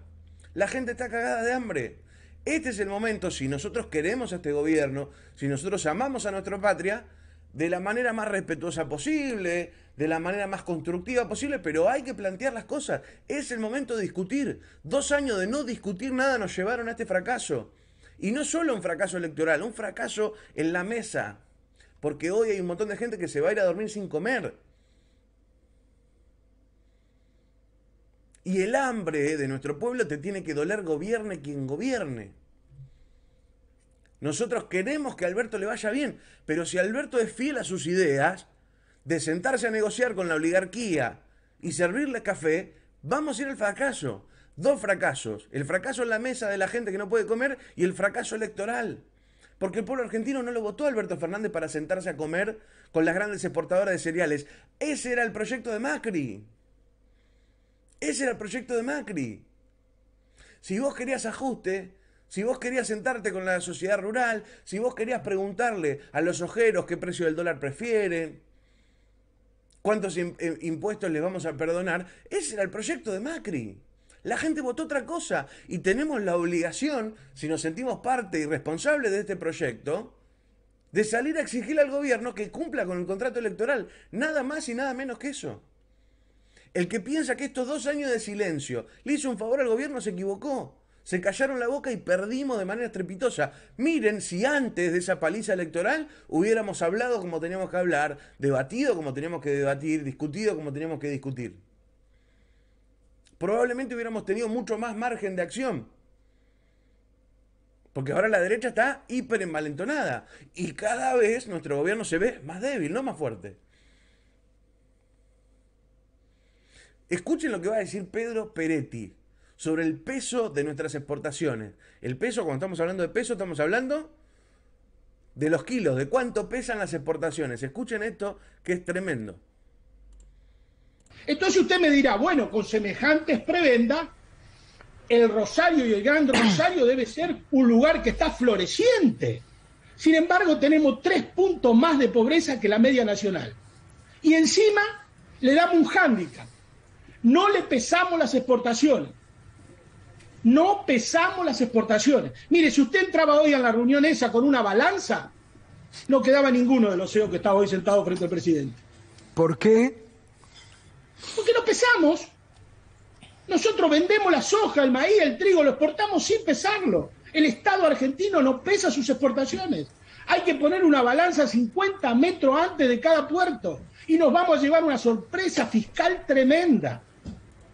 La gente está cagada de hambre. Este es el momento, si nosotros queremos a este gobierno, si nosotros amamos a nuestra patria, de la manera más respetuosa posible, de la manera más constructiva posible, pero hay que plantear las cosas. Es el momento de discutir. 2 años de no discutir nada nos llevaron a este fracaso. Y no solo un fracaso electoral, un fracaso en la mesa. Porque hoy hay un montón de gente que se va a ir a dormir sin comer. Y el hambre de nuestro pueblo te tiene que doler, gobierne quien gobierne. Nosotros queremos que a Alberto le vaya bien, pero si Alberto es fiel a sus ideas de sentarse a negociar con la oligarquía y servirle café, vamos a ir al fracaso. 2 fracasos. El fracaso en la mesa de la gente que no puede comer y el fracaso electoral. Porque el pueblo argentino no lo votó a Alberto Fernández para sentarse a comer con las grandes exportadoras de cereales. Ese era el proyecto de Macri. Ese era el proyecto de Macri. Si vos querías ajuste, si vos querías sentarte con la sociedad rural, si vos querías preguntarle a los ojeros qué precio del dólar prefieren, cuántos impuestos les vamos a perdonar, ese era el proyecto de Macri. La gente votó otra cosa y tenemos la obligación, si nos sentimos parte y responsable de este proyecto, de salir a exigirle al gobierno que cumpla con el contrato electoral. Nada más y nada menos que eso. El que piensa que estos 2 años de silencio le hizo un favor al gobierno se equivocó. Se callaron la boca y perdimos de manera estrepitosa. Miren si antes de esa paliza electoral hubiéramos hablado como teníamos que hablar, debatido como teníamos que debatir, discutido como teníamos que discutir. Probablemente hubiéramos tenido mucho más margen de acción. Porque ahora la derecha está hiper envalentonada. Y cada vez nuestro gobierno se ve más débil, no más fuerte. Escuchen lo que va a decir Pedro Peretti sobre el peso de nuestras exportaciones. El peso, cuando estamos hablando de peso, estamos hablando de los kilos, de cuánto pesan las exportaciones. Escuchen esto, que es tremendo. Entonces usted me dirá, bueno, con semejantes prebendas, el Rosario y el Gran Rosario debe ser un lugar que está floreciente. Sin embargo, tenemos 3 puntos más de pobreza que la media nacional. Y encima le damos un hándicap. No le pesamos las exportaciones. No pesamos las exportaciones. Mire, si usted entraba hoy a la reunión esa con una balanza, no quedaba ninguno de los CEOs que estaba hoy sentado frente al presidente. ¿Por qué? Porque no pesamos. Nosotros vendemos la soja, el maíz, el trigo, lo exportamos sin pesarlo. El Estado argentino no pesa sus exportaciones. Hay que poner una balanza 50 metros antes de cada puerto y nos vamos a llevar una sorpresa fiscal tremenda.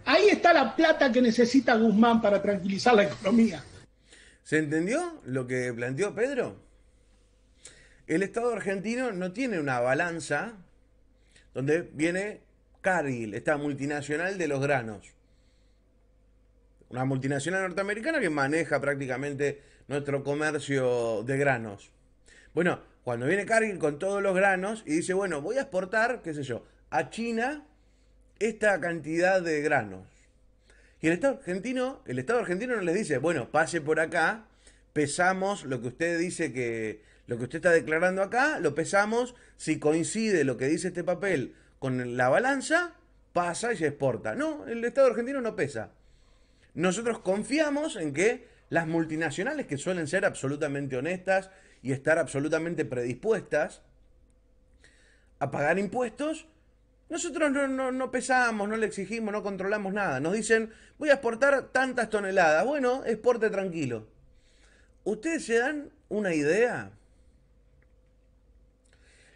Ahí está la plata que necesita Guzmán para tranquilizar la economía. ¿Se entendió lo que planteó Pedro? El Estado argentino no tiene una balanza donde viene Cargill, esta multinacional de los granos. Una multinacional norteamericana que maneja prácticamente nuestro comercio de granos. Bueno, cuando viene Cargill con todos los granos y dice, bueno, voy a exportar, qué sé yo, a China esta cantidad de granos. Y el Estado argentino no les dice, bueno, pase por acá, pesamos lo que usted dice que, lo que usted está declarando acá, lo pesamos, si coincide lo que dice este papel con la balanza, pasa y se exporta. No, el Estado argentino no pesa. Nosotros confiamos en que las multinacionales, que suelen ser absolutamente honestas y estar absolutamente predispuestas a pagar impuestos, nosotros no pesamos, no le exigimos, no controlamos nada. Nos dicen, voy a exportar tantas toneladas. Bueno, exporte tranquilo. ¿Ustedes se dan una idea?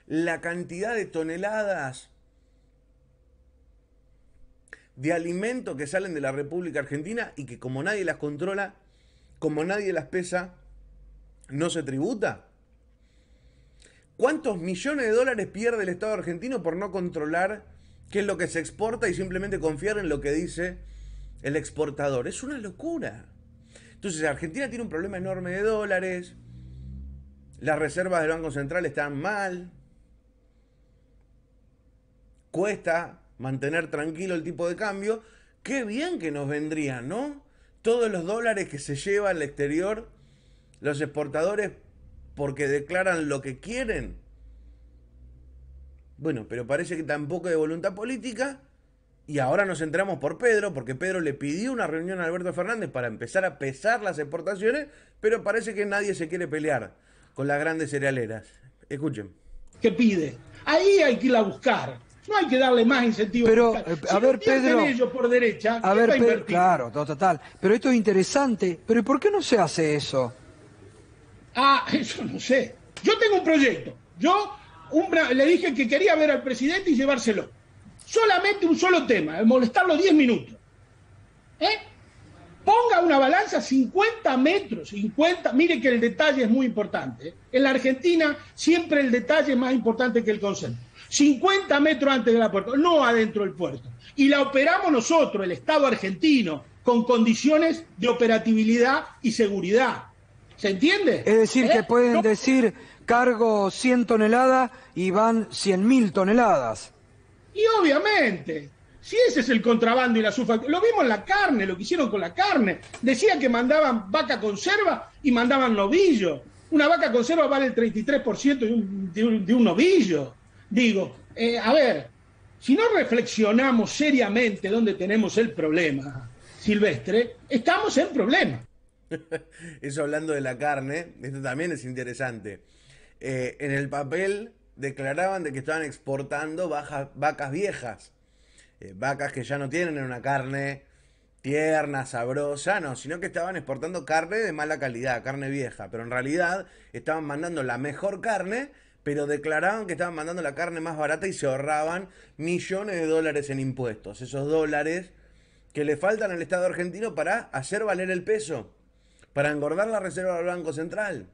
La cantidad de toneladas de alimentos que salen de la República Argentina y que como nadie las controla, como nadie las pesa, no se tributa. ¿Cuántos millones de dólares pierde el Estado argentino por no controlar qué es lo que se exporta y simplemente confiar en lo que dice el exportador? Es una locura. Entonces Argentina tiene un problema enorme de dólares, las reservas del Banco Central están mal, cuesta mantener tranquilo el tipo de cambio. Qué bien que nos vendrían, ¿no? Todos los dólares que se lleva al exterior los exportadores porque declaran lo que quieren. Bueno, pero parece que tampoco hay voluntad política. Y ahora nos enteramos por Pedro, porque Pedro le pidió una reunión a Alberto Fernández para empezar a pesar las exportaciones, pero parece que nadie se quiere pelear con las grandes cerealeras. Escuchen. ¿Qué pide? Ahí hay que ir a buscar. No hay que darle más incentivos. Pero, Si a ver, Pedro, ellos por derecha, a ver, va a Pedro, invertir? claro, total. Pero esto es interesante. Pero ¿y por qué no se hace eso? Ah, eso no sé. Yo tengo un proyecto. Le dije que quería ver al presidente y llevárselo. Solamente un solo tema, molestarlo 10 minutos. Ponga una balanza 50 metros, 50. Mire que el detalle es muy importante. En la Argentina siempre el detalle es más importante que el concepto. 50 metros antes de la puerta, no adentro del puerto. Y la operamos nosotros, el Estado argentino, con condiciones de operatividad y seguridad. ¿Se entiende? Es decir, que pueden No. decir cargo 100 toneladas y van 100.000 toneladas. Y obviamente, si ese es el contrabando y la lo vimos en la carne, lo que hicieron con la carne. Decía que mandaban vaca conserva y mandaban novillo. Una vaca conserva vale el 33% de un novillo. Digo, a ver, si no reflexionamos seriamente dónde tenemos el problema, Silvestre, estamos en problema. Eso hablando de la carne, esto también es interesante. En el papel declaraban de que estaban exportando vacas viejas, vacas que ya no tienen una carne tierna, sabrosa, no, sino que estaban exportando carne de mala calidad, carne vieja, pero en realidad estaban mandando la mejor carne, pero declaraban que estaban mandando la carne más barata y se ahorraban millones de dólares en impuestos, esos dólares que le faltan al Estado argentino para hacer valer el peso, para engordar la reserva del Banco Central.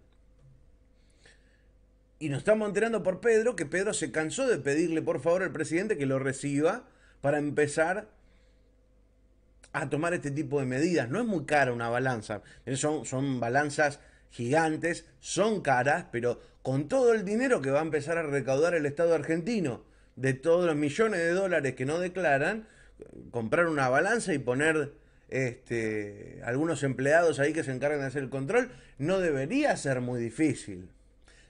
Y nos estamos enterando por Pedro que Pedro se cansó de pedirle por favor al presidente que lo reciba para empezar a tomar este tipo de medidas. No es muy cara una balanza, son balanzas gigantes, son caras, pero con todo el dinero que va a empezar a recaudar el Estado argentino, de todos los millones de dólares que no declaran, comprar una balanza y poner algunos empleados ahí que se encarguen de hacer el control, no debería ser muy difícil.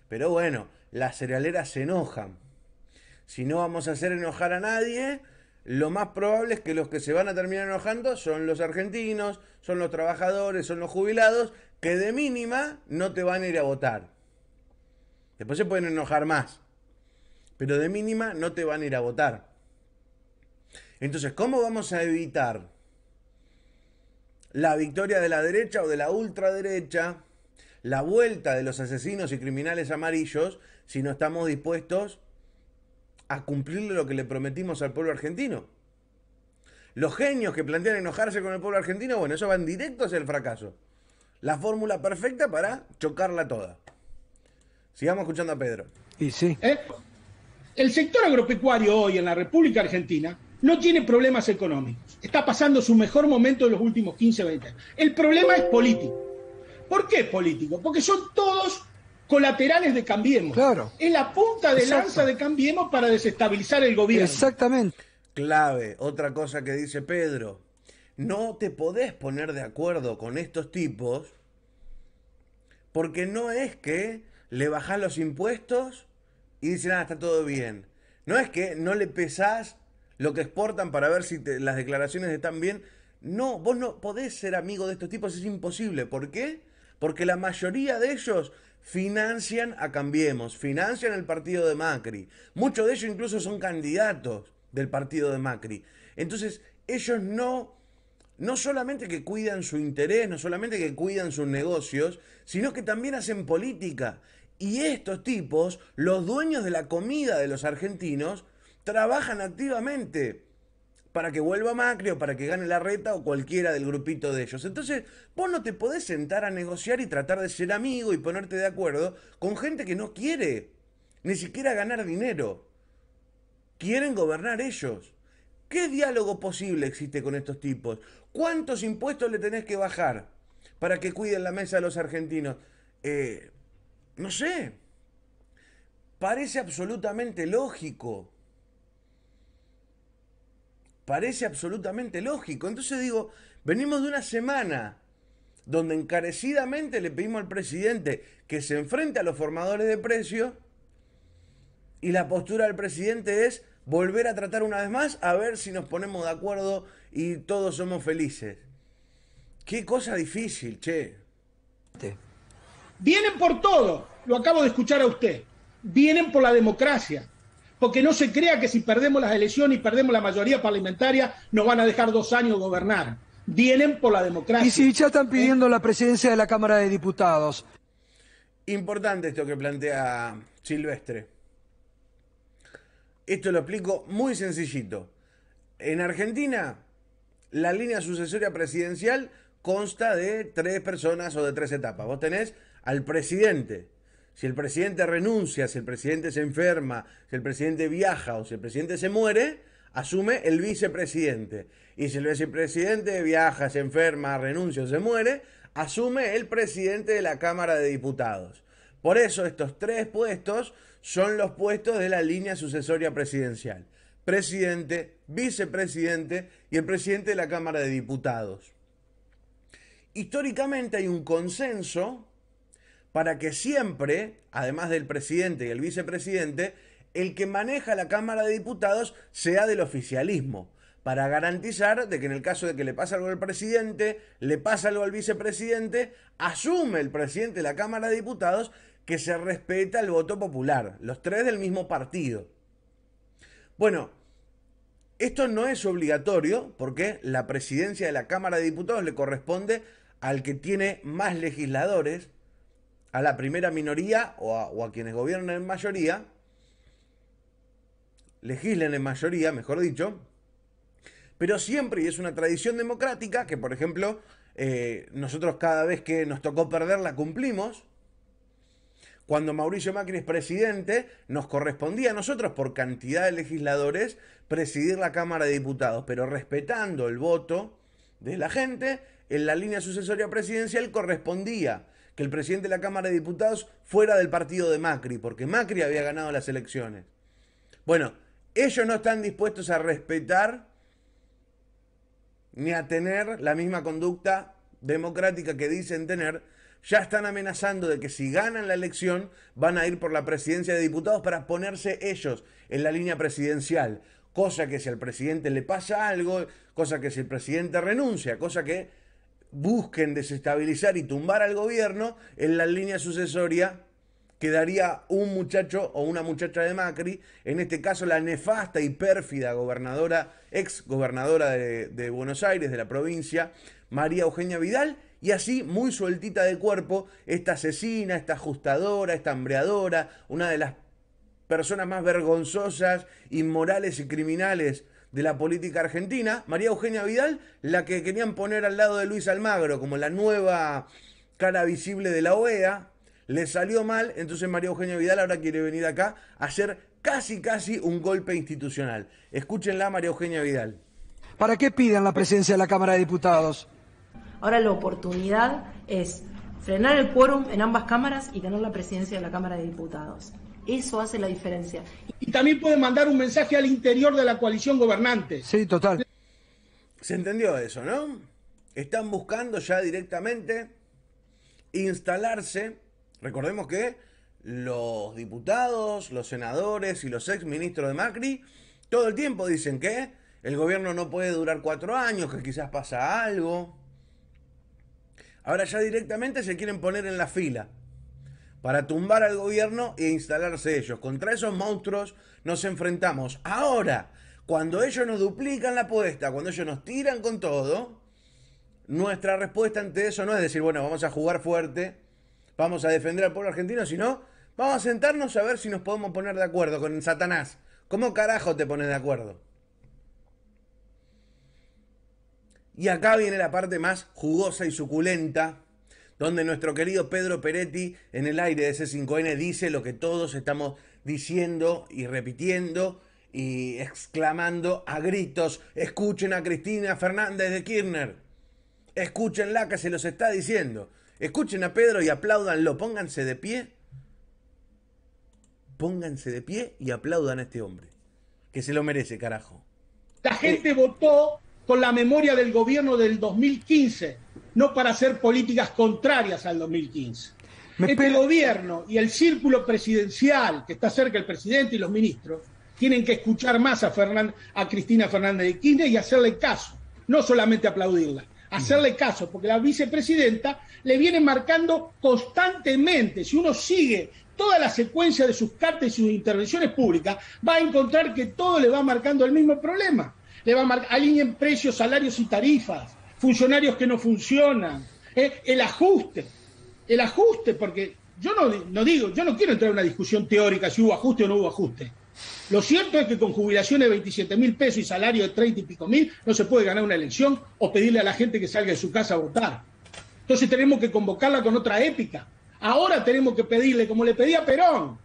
Pero bueno, las cerealeras se enojan. Si no vamos a hacer enojar a nadie, lo más probable es que los que se van a terminar enojando son los argentinos, son los trabajadores, son los jubilados, que de mínima no te van a ir a votar. Después se pueden enojar más, pero de mínima no te van a ir a votar. Entonces, ¿cómo vamos a evitar la victoria de la derecha o de la ultraderecha, la vuelta de los asesinos y criminales amarillos, si no estamos dispuestos a cumplirle lo que le prometimos al pueblo argentino? Los genios que plantean enojarse con el pueblo argentino, bueno, eso van directo hacia el fracaso. La fórmula perfecta para chocarla toda. Sigamos escuchando a Pedro. Y sí. El sector agropecuario hoy en la República Argentina no tiene problemas económicos. Está pasando su mejor momento de los últimos 15, 20 años. El problema es político. ¿Por qué político? Porque son todos colaterales de Cambiemos. Claro. Es la punta de lanza de Cambiemos para desestabilizar el gobierno. Exactamente. Clave, otra cosa que dice Pedro. No te podés poner de acuerdo con estos tipos porque no es que le bajás los impuestos y dicen, está todo bien. No es que no le pesás lo que exportan para ver si las declaraciones están bien. No, vos no podés ser amigo de estos tipos, es imposible. ¿Por qué? Porque la mayoría de ellos financian a Cambiemos, financian el partido de Macri. Muchos de ellos incluso son candidatos del partido de Macri. Entonces, ellos no solamente que cuidan su interés, no solamente que cuidan sus negocios, sino que también hacen política. Y estos tipos, los dueños de la comida de los argentinos, trabajan activamente para que vuelva Macri o para que gane Larreta o cualquiera del grupito de ellos. Entonces, vos no te podés sentar a negociar y tratar de ser amigo y ponerte de acuerdo con gente que no quiere ni siquiera ganar dinero. Quieren gobernar ellos. ¿Qué diálogo posible existe con estos tipos? ¿Cuántos impuestos le tenés que bajar para que cuiden la mesa de los argentinos? no sé, parece absolutamente lógico. Parece absolutamente lógico. Entonces digo, venimos de una semana donde encarecidamente le pedimos al presidente que se enfrente a los formadores de precios y la postura del presidente es volver a tratar una vez más a ver si nos ponemos de acuerdo y todos somos felices. Qué cosa difícil, che. Vienen por todo, lo acabo de escuchar a usted. Vienen por la democracia. Porque no se crea que si perdemos las elecciones y perdemos la mayoría parlamentaria nos van a dejar 2 años gobernar. Vienen por la democracia. Y si ya están pidiendo la presidencia de la Cámara de Diputados. Importante esto que plantea Silvestre. Esto lo explico muy sencillito. En Argentina, la línea sucesoria presidencial consta de 3 personas o de 3 etapas. Vos tenés al presidente. Si el presidente renuncia, si el presidente se enferma, si el presidente viaja o si el presidente se muere, asume el vicepresidente. Y si el vicepresidente viaja, se enferma, renuncia o se muere, asume el presidente de la Cámara de Diputados. Por eso estos 3 puestos son los puestos de la línea sucesoria presidencial. Presidente, vicepresidente y el presidente de la Cámara de Diputados. Históricamente hay un consenso para que siempre, además del presidente y el vicepresidente, el que maneja la Cámara de Diputados sea del oficialismo, para garantizar de que en el caso de que le pase algo al presidente, le pasa algo al vicepresidente, asume el presidente de la Cámara de Diputados que se respeta el voto popular, los 3 del mismo partido. Bueno, esto no es obligatorio porque la presidencia de la Cámara de Diputados le corresponde al que tiene más legisladores, a la primera minoría o a quienes gobiernan en mayoría, legislen en mayoría, mejor dicho, pero siempre, y es una tradición democrática, que por ejemplo, nosotros cada vez que nos tocó perder la cumplimos. Cuando Mauricio Macri es presidente, nos correspondía a nosotros, por cantidad de legisladores, presidir la Cámara de Diputados, pero respetando el voto de la gente, en la línea sucesoria presidencial correspondía que el presidente de la Cámara de Diputados fuera del partido de Macri, porque Macri había ganado las elecciones. Bueno, ellos no están dispuestos a respetar ni a tener la misma conducta democrática que dicen tener. Ya están amenazando de que si ganan la elección van a ir por la presidencia de diputados para ponerse ellos en la línea presidencial. Cosa que si al presidente le pasa algo, cosa que si el presidente renuncia, cosa que busquen desestabilizar y tumbar al gobierno, en la línea sucesoria quedaría un muchacho o una muchacha de Macri, en este caso la nefasta y pérfida gobernadora, ex gobernadora de Buenos Aires, de la provincia, María Eugenia Vidal, y así, muy sueltita de cuerpo, esta asesina, esta ajustadora, esta hambreadora, una de las personas más vergonzosas, inmorales y criminales de la política argentina, María Eugenia Vidal, la que querían poner al lado de Luis Almagro como la nueva cara visible de la OEA, le salió mal, entonces María Eugenia Vidal ahora quiere venir acá a hacer casi un golpe institucional. Escúchenla, María Eugenia Vidal. ¿Para qué piden la presidencia de la Cámara de Diputados? Ahora la oportunidad es frenar el quórum en ambas cámaras y tener la presidencia de la Cámara de Diputados. Eso hace la diferencia. Y también pueden mandar un mensaje al interior de la coalición gobernante. Sí, total. ¿Se entendió eso, no? Están buscando ya directamente instalarse. Recordemos que los diputados, los senadores y los ex ministros de Macri todo el tiempo dicen que el gobierno no puede durar 4 años, que quizás pasa algo. Ahora ya directamente se quieren poner en la fila para tumbar al gobierno e instalarse ellos. Contra esos monstruos nos enfrentamos. Ahora, cuando ellos nos duplican la apuesta, cuando ellos nos tiran con todo, nuestra respuesta ante eso no es decir, bueno, vamos a jugar fuerte, vamos a defender al pueblo argentino, sino vamos a sentarnos a ver si nos podemos poner de acuerdo con Satanás. ¿Cómo carajo te pones de acuerdo? Y acá viene la parte más jugosa y suculenta, donde nuestro querido Pedro Peretti, en el aire de C5N, dice lo que todos estamos diciendo y repitiendo y exclamando a gritos. Escuchen a Cristina Fernández de Kirchner. Escúchenla que se los está diciendo. Escuchen a Pedro y apláudanlo. Pónganse de pie pónganse de pie y aplaudan a este hombre, que se lo merece, carajo. La gente votó con la memoria del gobierno del 2015, no para hacer políticas contrarias al 2015. Este gobierno y el círculo presidencial, que está cerca del presidente y los ministros, tienen que escuchar más a Cristina Fernández de Kirchner y hacerle caso, no solamente aplaudirla, hacerle caso, porque la vicepresidenta le viene marcando constantemente. Si uno sigue toda la secuencia de sus cartas y sus intervenciones públicas, va a encontrar que todo le va marcando el mismo problema. Le va a marcar, alineen precios, salarios y tarifas, funcionarios que no funcionan, el ajuste, porque yo no quiero entrar en una discusión teórica si hubo ajuste o no hubo ajuste. Lo cierto es que con jubilaciones de 27.000 pesos y salario de 30 y pico mil no se puede ganar una elección o pedirle a la gente que salga de su casa a votar. Entonces tenemos que convocarla con otra épica. Ahora tenemos que pedirle, como le pedía Perón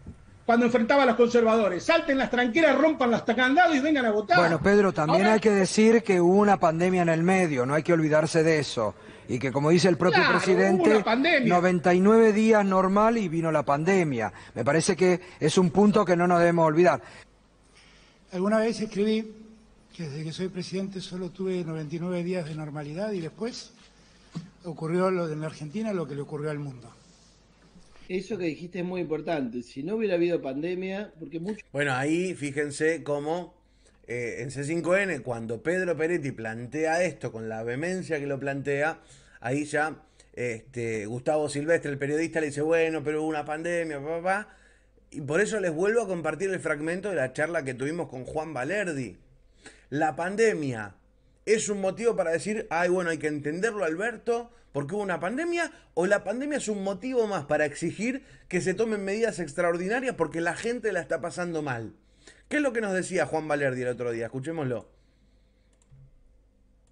cuando enfrentaba a los conservadores, salten las tranqueras, rompan los candados y vengan a votar. Bueno, Pedro, también hay que decir que hubo una pandemia en el medio, no hay que olvidarse de eso. Y que, como dice el propio presidente, 99 días normal y vino la pandemia. Me parece que es un punto que no nos debemos olvidar. Alguna vez escribí que desde que soy presidente solo tuve 99 días de normalidad y después ocurrió en la Argentina lo que le ocurrió al mundo. Eso que dijiste es muy importante. Si no hubiera habido pandemia, porque mucho... Bueno, ahí fíjense cómo en C5N, cuando Pedro Peretti plantea esto con la vehemencia que lo plantea, ahí ya Gustavo Silvestre, el periodista, le dice, bueno, pero hubo una pandemia, papá. Y por eso les vuelvo a compartir el fragmento de la charla que tuvimos con Juan Valerdi. La pandemia es un motivo para decir, ay, bueno, hay que entenderlo, Alberto, porque hubo una pandemia, o la pandemia es un motivo más para exigir que se tomen medidas extraordinarias porque la gente la está pasando mal. ¿Qué es lo que nos decía Juan Valerdi el otro día? Escuchémoslo.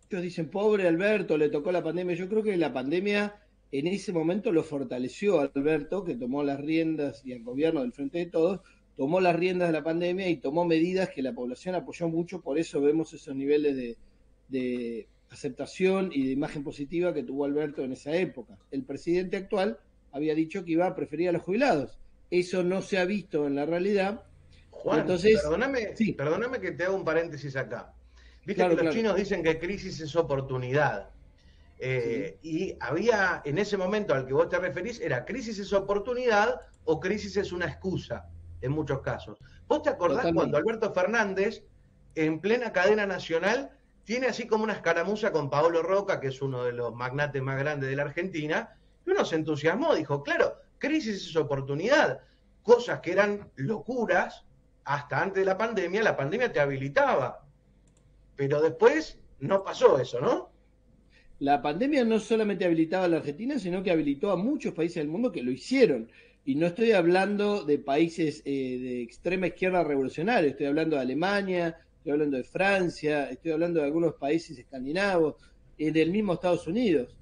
Ellos dicen, pobre Alberto, le tocó la pandemia. Yo creo que la pandemia en ese momento lo fortaleció a Alberto, que tomó las riendas, y al gobierno del Frente de Todos, tomó las riendas de la pandemia y tomó medidas que la población apoyó mucho, por eso vemos esos niveles de aceptación y de imagen positiva que tuvo Alberto en esa época. El presidente actual había dicho que iba a preferir a los jubilados. Eso no se ha visto en la realidad. Juan, entonces, perdóname que te haga un paréntesis acá. Viste claro, que los chinos dicen que crisis es oportunidad. Y había, en ese momento al que vos te referís, era crisis es oportunidad o crisis es una excusa, en muchos casos. ¿Vos te acordás cuando Alberto Fernández, en plena cadena nacional, tiene así como una escaramuza con Paolo Roca, que es uno de los magnates más grandes de la Argentina, y uno se entusiasmó, dijo, claro, crisis es oportunidad. Cosas que eran locuras hasta antes de la pandemia te habilitaba. Pero después no pasó eso, ¿no? La pandemia no solamente habilitaba a la Argentina, sino que habilitó a muchos países del mundo que lo hicieron. Y no estoy hablando de países de extrema izquierda revolucionaria, estoy hablando de Alemania, estoy hablando de Francia, estoy hablando de algunos países escandinavos, del mismo Estados Unidos,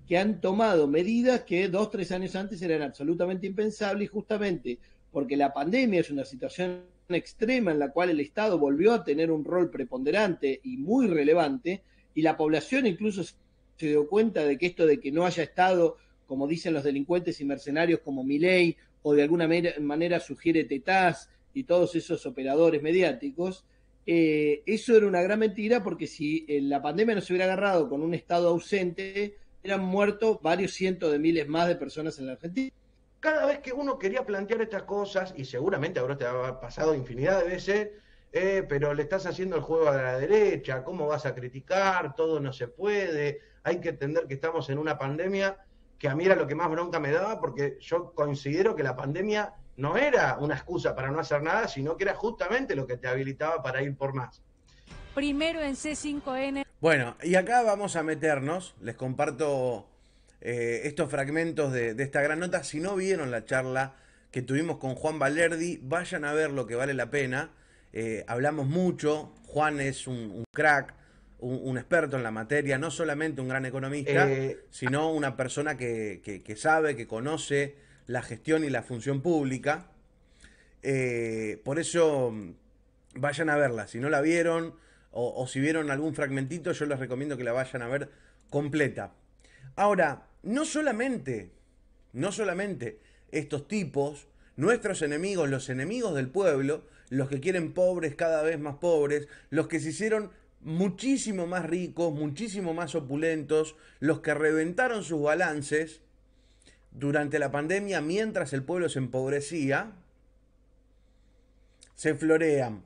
que han tomado medidas que 2 o 3 años antes eran absolutamente impensables, y justamente porque la pandemia es una situación extrema en la cual el Estado volvió a tener un rol preponderante y muy relevante, y la población incluso se dio cuenta de que esto de que no haya Estado, como dicen los delincuentes y mercenarios como Milei, o de alguna manera sugiere Tetaz y todos esos operadores mediáticos, eso era una gran mentira, porque si la pandemia no se hubiera agarrado con un Estado ausente, hubieran muerto varios cientos de miles más de personas en la Argentina. Cada vez que uno quería plantear estas cosas, y seguramente ahora te ha pasado infinidad de veces, pero le estás haciendo el juego a la derecha, ¿cómo vas a criticar? Todo no se puede, hay que entender que estamos en una pandemia, que a mí era lo que más bronca me daba, porque yo considero que la pandemia no era una excusa para no hacer nada, sino que era justamente lo que te habilitaba para ir por más. Primero en C5N. Bueno, y acá vamos a meternos, les comparto estos fragmentos de esta gran nota. Si no vieron la charla que tuvimos con Juan Valerdi, vayan a ver lo que vale la pena. Hablamos mucho, Juan es un crack, un experto en la materia, no solamente un gran economista, sino una persona que sabe, que conoce la gestión y la función pública. Por eso vayan a verla. Si no la vieron o si vieron algún fragmentito, yo les recomiendo que la vayan a ver completa. Ahora, no solamente estos tipos nuestros enemigos, los enemigos del pueblo, los que quieren pobres cada vez más pobres, los que se hicieron muchísimo más ricos, muchísimo más opulentos, los que reventaron sus balances durante la pandemia mientras el pueblo se empobrecía, se florean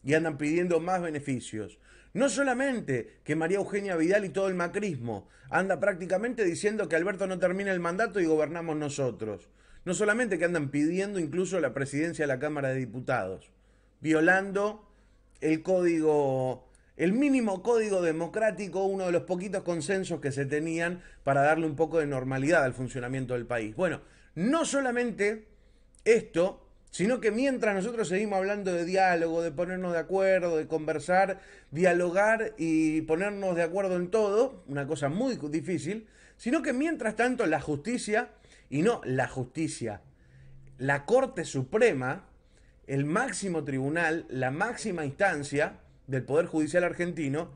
y andan pidiendo más beneficios. No solamente que María Eugenia Vidal y todo el macrismo anda prácticamente diciendo que Alberto no termina el mandato y gobernamos nosotros. No solamente que andan pidiendo incluso la presidencia de la Cámara de Diputados, violando el código, el mínimo código democrático, uno de los poquitos consensos que se tenían para darle un poco de normalidad al funcionamiento del país. Bueno, no solamente esto, sino que mientras nosotros seguimos hablando de diálogo, de ponernos de acuerdo, de conversar, dialogar y ponernos de acuerdo en todo, una cosa muy difícil, sino que mientras tanto la justicia, y no la justicia, la Corte Suprema, el máximo tribunal, la máxima instancia del Poder Judicial argentino,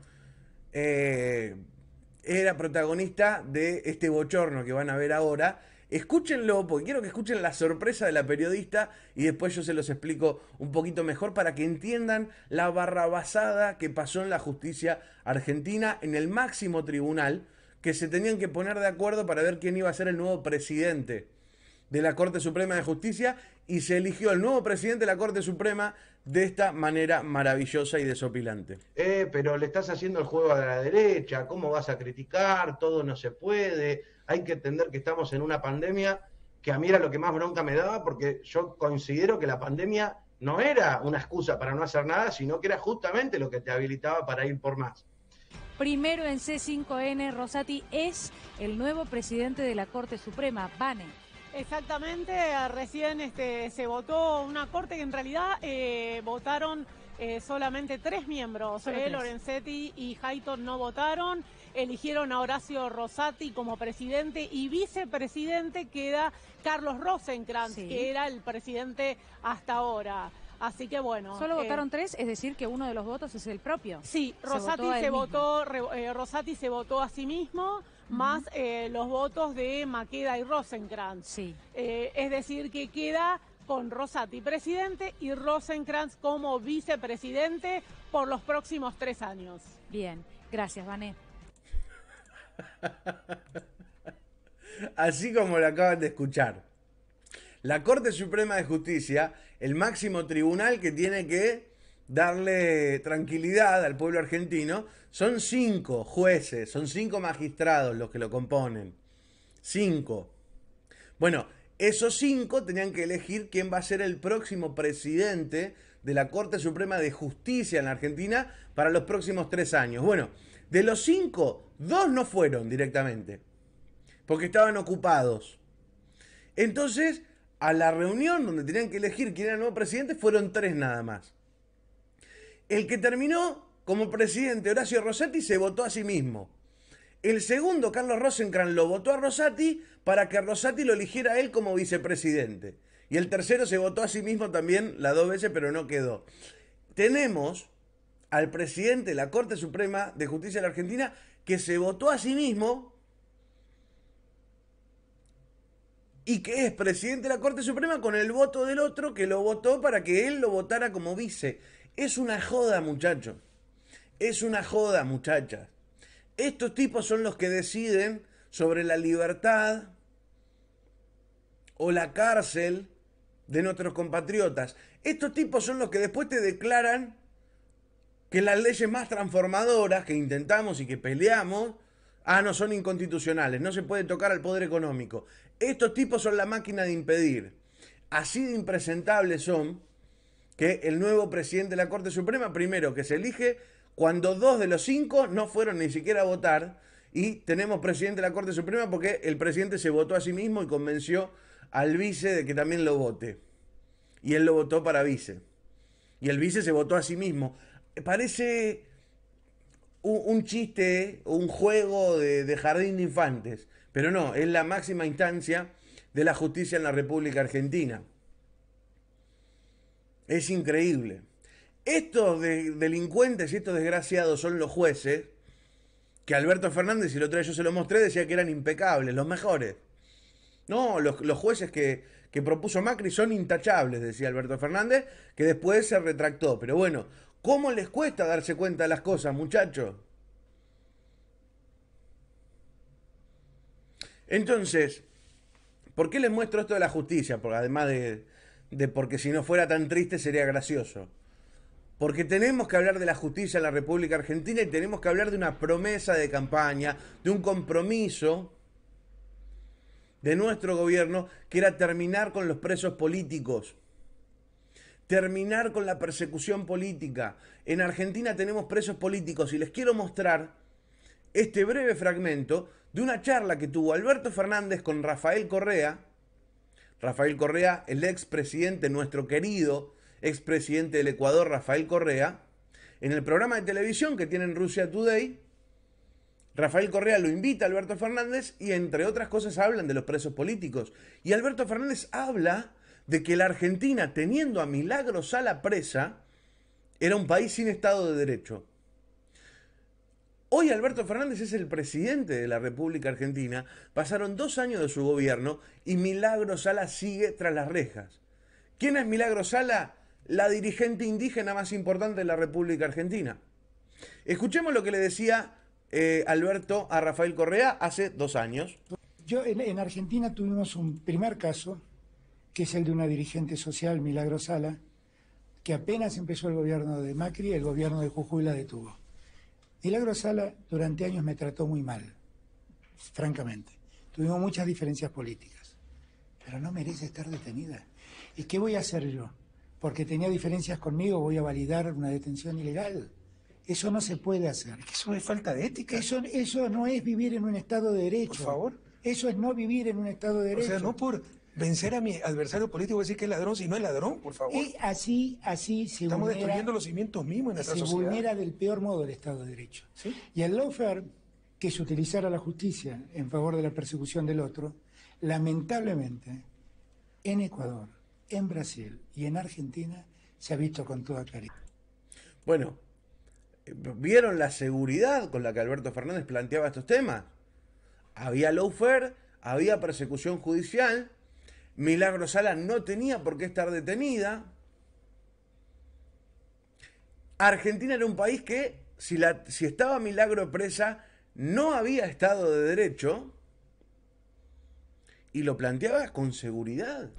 era protagonista de este bochorno que van a ver ahora. Escúchenlo, porque quiero que escuchen la sorpresa de la periodista y después yo se los explico un poquito mejor para que entiendan la barrabasada que pasó en la justicia argentina, en el máximo tribunal, que se tenían que poner de acuerdo para ver quién iba a ser el nuevo presidente de la Corte Suprema de Justicia, y se eligió el nuevo presidente de la Corte Suprema de esta manera maravillosa y desopilante. Pero le estás haciendo el juego a la derecha, ¿cómo vas a criticar? Todo no se puede, hay que entender que estamos en una pandemia, que a mí era lo que más bronca me daba, porque yo considero que la pandemia no era una excusa para no hacer nada, sino que era justamente lo que te habilitaba para ir por más. Primero en C5N, Rosati es el nuevo presidente de la Corte Suprema, Vane. Exactamente, recién se votó una corte que en realidad votaron solamente 3 miembros. Lorenzetti y Hayton no votaron, eligieron a Horacio Rosati como presidente y vicepresidente queda Carlos Rosenkrantz, que era el presidente hasta ahora. Así que bueno. Solo votaron 3, es decir que uno de los votos es el propio. Sí, Rosati se votó a sí mismo, más los votos de Maqueda y Rosenkrantz. Sí. Es decir, que queda con Rosati presidente y Rosenkrantz como vicepresidente por los próximos 3 años. Bien, gracias, Vané. Así como lo acaban de escuchar. La Corte Suprema de Justicia, el máximo tribunal que tiene que darle tranquilidad al pueblo argentino, son 5 jueces, son 5 magistrados los que lo componen. 5. Bueno, esos 5 tenían que elegir quién va a ser el próximo presidente de la Corte Suprema de Justicia en la Argentina para los próximos 3 años. Bueno, de los 5, 2 no fueron directamente, porque estaban ocupados. Entonces, a la reunión donde tenían que elegir quién era el nuevo presidente, fueron 3 nada más. El que terminó como presidente, Horacio Rosati, se votó a sí mismo. El segundo, Carlos Rosenkrantz, lo votó a Rosati para que Rosati lo eligiera a él como vicepresidente. Y el tercero se votó a sí mismo también las 2 veces, pero no quedó. Tenemos al presidente de la Corte Suprema de Justicia de la Argentina que se votó a sí mismo y que es presidente de la Corte Suprema con el voto del otro que lo votó para que él lo votara como vice. Es una joda, muchachos. Es una joda, muchachas. Estos tipos son los que deciden sobre la libertad o la cárcel de nuestros compatriotas. Estos tipos son los que después te declaran que las leyes más transformadoras que intentamos y que peleamos, no son inconstitucionales, no se puede tocar al poder económico. Estos tipos son la máquina de impedir. Así de impresentables son que el nuevo presidente de la Corte Suprema, primero, que se elige cuando 2 de los 5 no fueron ni siquiera a votar, y tenemos presidente de la Corte Suprema porque el presidente se votó a sí mismo y convenció al vice de que también lo vote. Y él lo votó para vice. Y el vice se votó a sí mismo. Parece un chiste, un juego de jardín de infantes, pero no, es la máxima instancia de la justicia en la República Argentina. Es increíble. Estos delincuentes y estos desgraciados son los jueces que Alberto Fernández, y el otro día yo se lo mostré, decía que eran impecables, los mejores. No, los jueces que que propuso Macri son intachables, decía Alberto Fernández, que después se retractó. Pero bueno, ¿cómo les cuesta darse cuenta de las cosas, muchachos? Entonces, ¿por qué les muestro esto de la justicia? Porque además de porque si no fuera tan triste sería gracioso. Porque tenemos que hablar de la justicia en la República Argentina y tenemos que hablar de una promesa de campaña, de un compromiso de nuestro gobierno, que era terminar con los presos políticos, terminar con la persecución política. En Argentina tenemos presos políticos y les quiero mostrar este breve fragmento de una charla que tuvo Alberto Fernández con Rafael Correa. Rafael Correa, el expresidente, nuestro querido expresidente del Ecuador, Rafael Correa, en el programa de televisión que tiene en Russia Today. Rafael Correa lo invita a Alberto Fernández y entre otras cosas hablan de los presos políticos. Y Alberto Fernández habla de que la Argentina, teniendo a Milagro Sala presa, era un país sin Estado de Derecho. Hoy Alberto Fernández es el presidente de la República Argentina, pasaron 2 años de su gobierno y Milagro Sala sigue tras las rejas. ¿Quién es Milagro Sala? La dirigente indígena más importante de la República Argentina. Escuchemos lo que le decía Alberto a Rafael Correa hace 2 años. En Argentina tuvimos un primer caso, que es el de una dirigente social, Milagro Sala, que apenas empezó el gobierno de Macri, el gobierno de Jujuy la detuvo. Milagro Sala durante años me trató muy mal, francamente. Tuvimos muchas diferencias políticas, pero no merece estar detenida. ¿Y qué voy a hacer yo? Porque tenía diferencias conmigo, voy a validar una detención ilegal. Eso no se puede hacer. Eso es falta de ética. Eso no es vivir en un Estado de Derecho. Por favor. Eso es no vivir en un Estado de Derecho. O sea, no por vencer a mi adversario político decir que es ladrón, si no es ladrón, por favor. Y así se Estamos destruyendo los cimientos mismos en nuestra sociedad. Se vulnera del peor modo el Estado de Derecho. ¿Sí? Y el lawfare, que es utilizar a la justicia en favor de la persecución del otro, lamentablemente, en Ecuador, en Brasil y en Argentina, se ha visto con toda claridad. Bueno, ¿vieron la seguridad con la que Alberto Fernández planteaba estos temas? Había lawfare, había persecución judicial, Milagro Sala no tenía por qué estar detenida. Argentina era un país que, si estaba Milagro presa, no había Estado de Derecho, y lo planteaba con seguridad.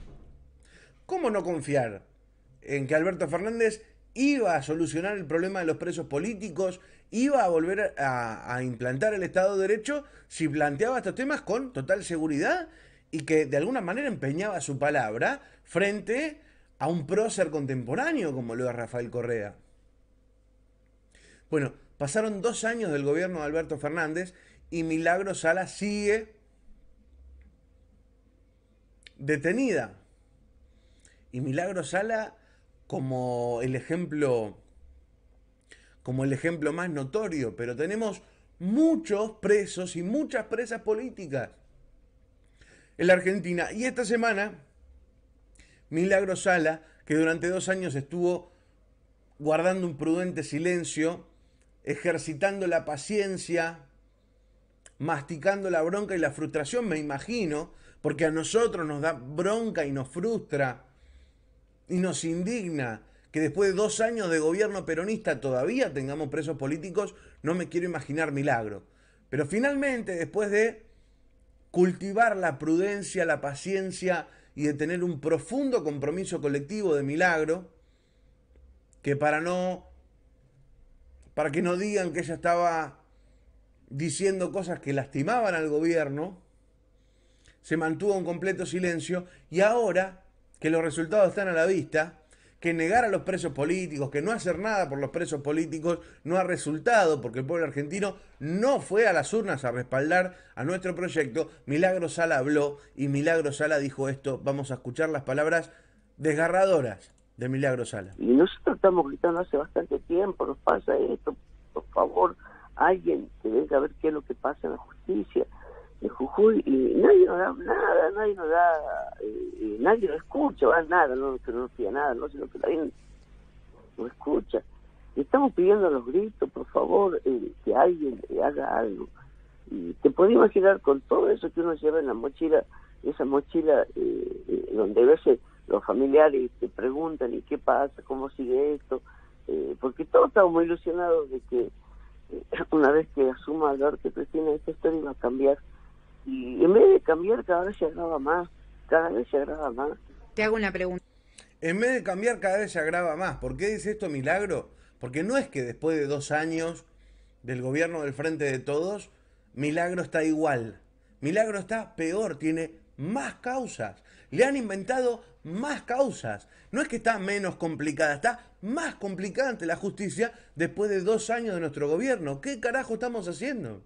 ¿Cómo no confiar en que Alberto Fernández iba a solucionar el problema de los presos políticos, iba a volver a implantar el Estado de Derecho si planteaba estos temas con total seguridad y que de alguna manera empeñaba su palabra frente a un prócer contemporáneo como lo es Rafael Correa? Bueno, pasaron 2 años del gobierno de Alberto Fernández y Milagro Sala sigue detenida. Y Milagro Sala como el ejemplo más notorio, pero tenemos muchos presos y muchas presas políticas en la Argentina. Y esta semana, Milagro Sala, que durante 2 años estuvo guardando un prudente silencio, ejercitando la paciencia, masticando la bronca y la frustración, me imagino, porque a nosotros nos da bronca y nos frustra y nos indigna que después de 2 años de gobierno peronista todavía tengamos presos políticos. No me quiero imaginar Milagro. Pero finalmente, después de cultivar la prudencia, la paciencia y de tener un profundo compromiso colectivo de Milagro, que para que no digan que ella estaba diciendo cosas que lastimaban al gobierno, se mantuvo en completo silencio. Y ahora que los resultados están a la vista, que negar a los presos políticos, que no hacer nada por los presos políticos no ha resultado, porque el pueblo argentino no fue a las urnas a respaldar a nuestro proyecto, Milagro Sala habló y Milagro Sala dijo esto. Vamos a escuchar las palabras desgarradoras de Milagro Sala. Y nosotros estamos gritando hace bastante tiempo, nos pasa esto, por favor, alguien que venga a ver qué es lo que pasa en la justicia de Jujuy, y nadie nos da nada, nadie nos escucha, nada, no pide nada, no sé lo que la gente no escucha. Y estamos pidiendo a los gritos, por favor, que alguien haga algo. Y te podés imaginar con todo eso que uno lleva en la mochila, esa mochila donde a veces los familiares te preguntan, ¿y qué pasa? ¿Cómo sigue esto? Porque todos estamos muy ilusionados de que una vez que asuma Alberto Cristina, esta historia iba a cambiar. Y en vez de cambiar, cada vez se agrava más. Te hago una pregunta. En vez de cambiar, cada vez se agrava más. ¿Por qué dice esto Milagro? Porque no es que después de 2 años del gobierno del Frente de Todos, Milagro está igual. Milagro está peor, tiene más causas. Le han inventado más causas. No es que está menos complicada, está más complicada ante la justicia después de 2 años de nuestro gobierno. ¿Qué carajo estamos haciendo?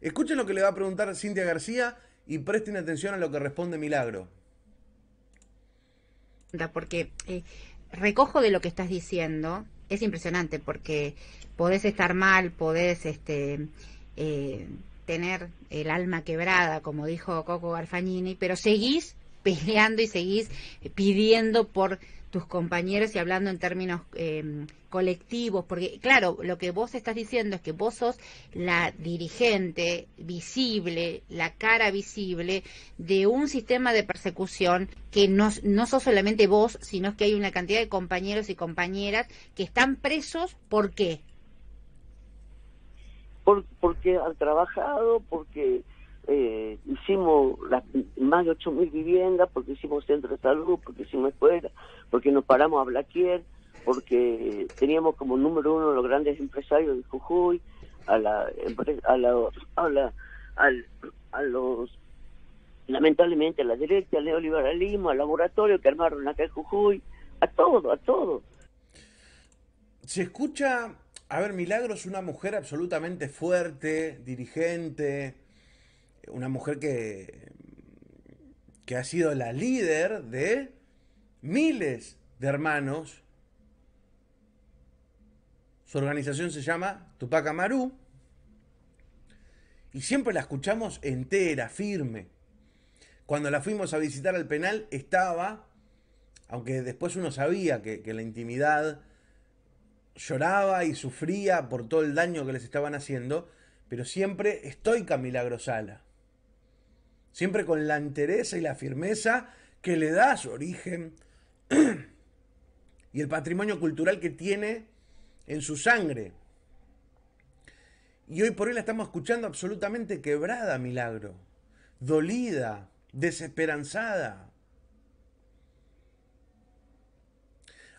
Escuchen lo que le va a preguntar Cintia García y presten atención a lo que responde Milagro. Porque recojo de lo que estás diciendo, es impresionante porque podés estar mal, podés tener el alma quebrada, como dijo Coco Garfagnini, pero seguís peleando y seguís pidiendo por tus compañeros y hablando en términos colectivos, porque claro, lo que vos estás diciendo es que vos sos la dirigente visible, la cara visible de un sistema de persecución que no sos solamente vos, sino que hay una cantidad de compañeros y compañeras que están presos. ¿Por qué? Porque han trabajado, porque hicimos más de 8.000 viviendas, porque hicimos centro de salud, porque hicimos escuelas, porque nos paramos a Blaquier, porque teníamos como número 1 los grandes empresarios de Jujuy, lamentablemente a la derecha, al neoliberalismo, al laboratorio que armaron acá en Jujuy, a todo. Se escucha, a ver, Milagro es una mujer absolutamente fuerte, dirigente, una mujer que ha sido la líder de miles de hermanos. Su organización se llama Tupac Amaru y siempre la escuchamos entera, firme. Cuando la fuimos a visitar al penal estaba, aunque después uno sabía que la intimidad lloraba y sufría por todo el daño que les estaban haciendo, pero siempre estoica Milagro Sala. Siempre con la entereza y la firmeza que le da su origen y el patrimonio cultural que tiene en su sangre. Y hoy por hoy la estamos escuchando absolutamente quebrada, Milagro. Dolida, desesperanzada.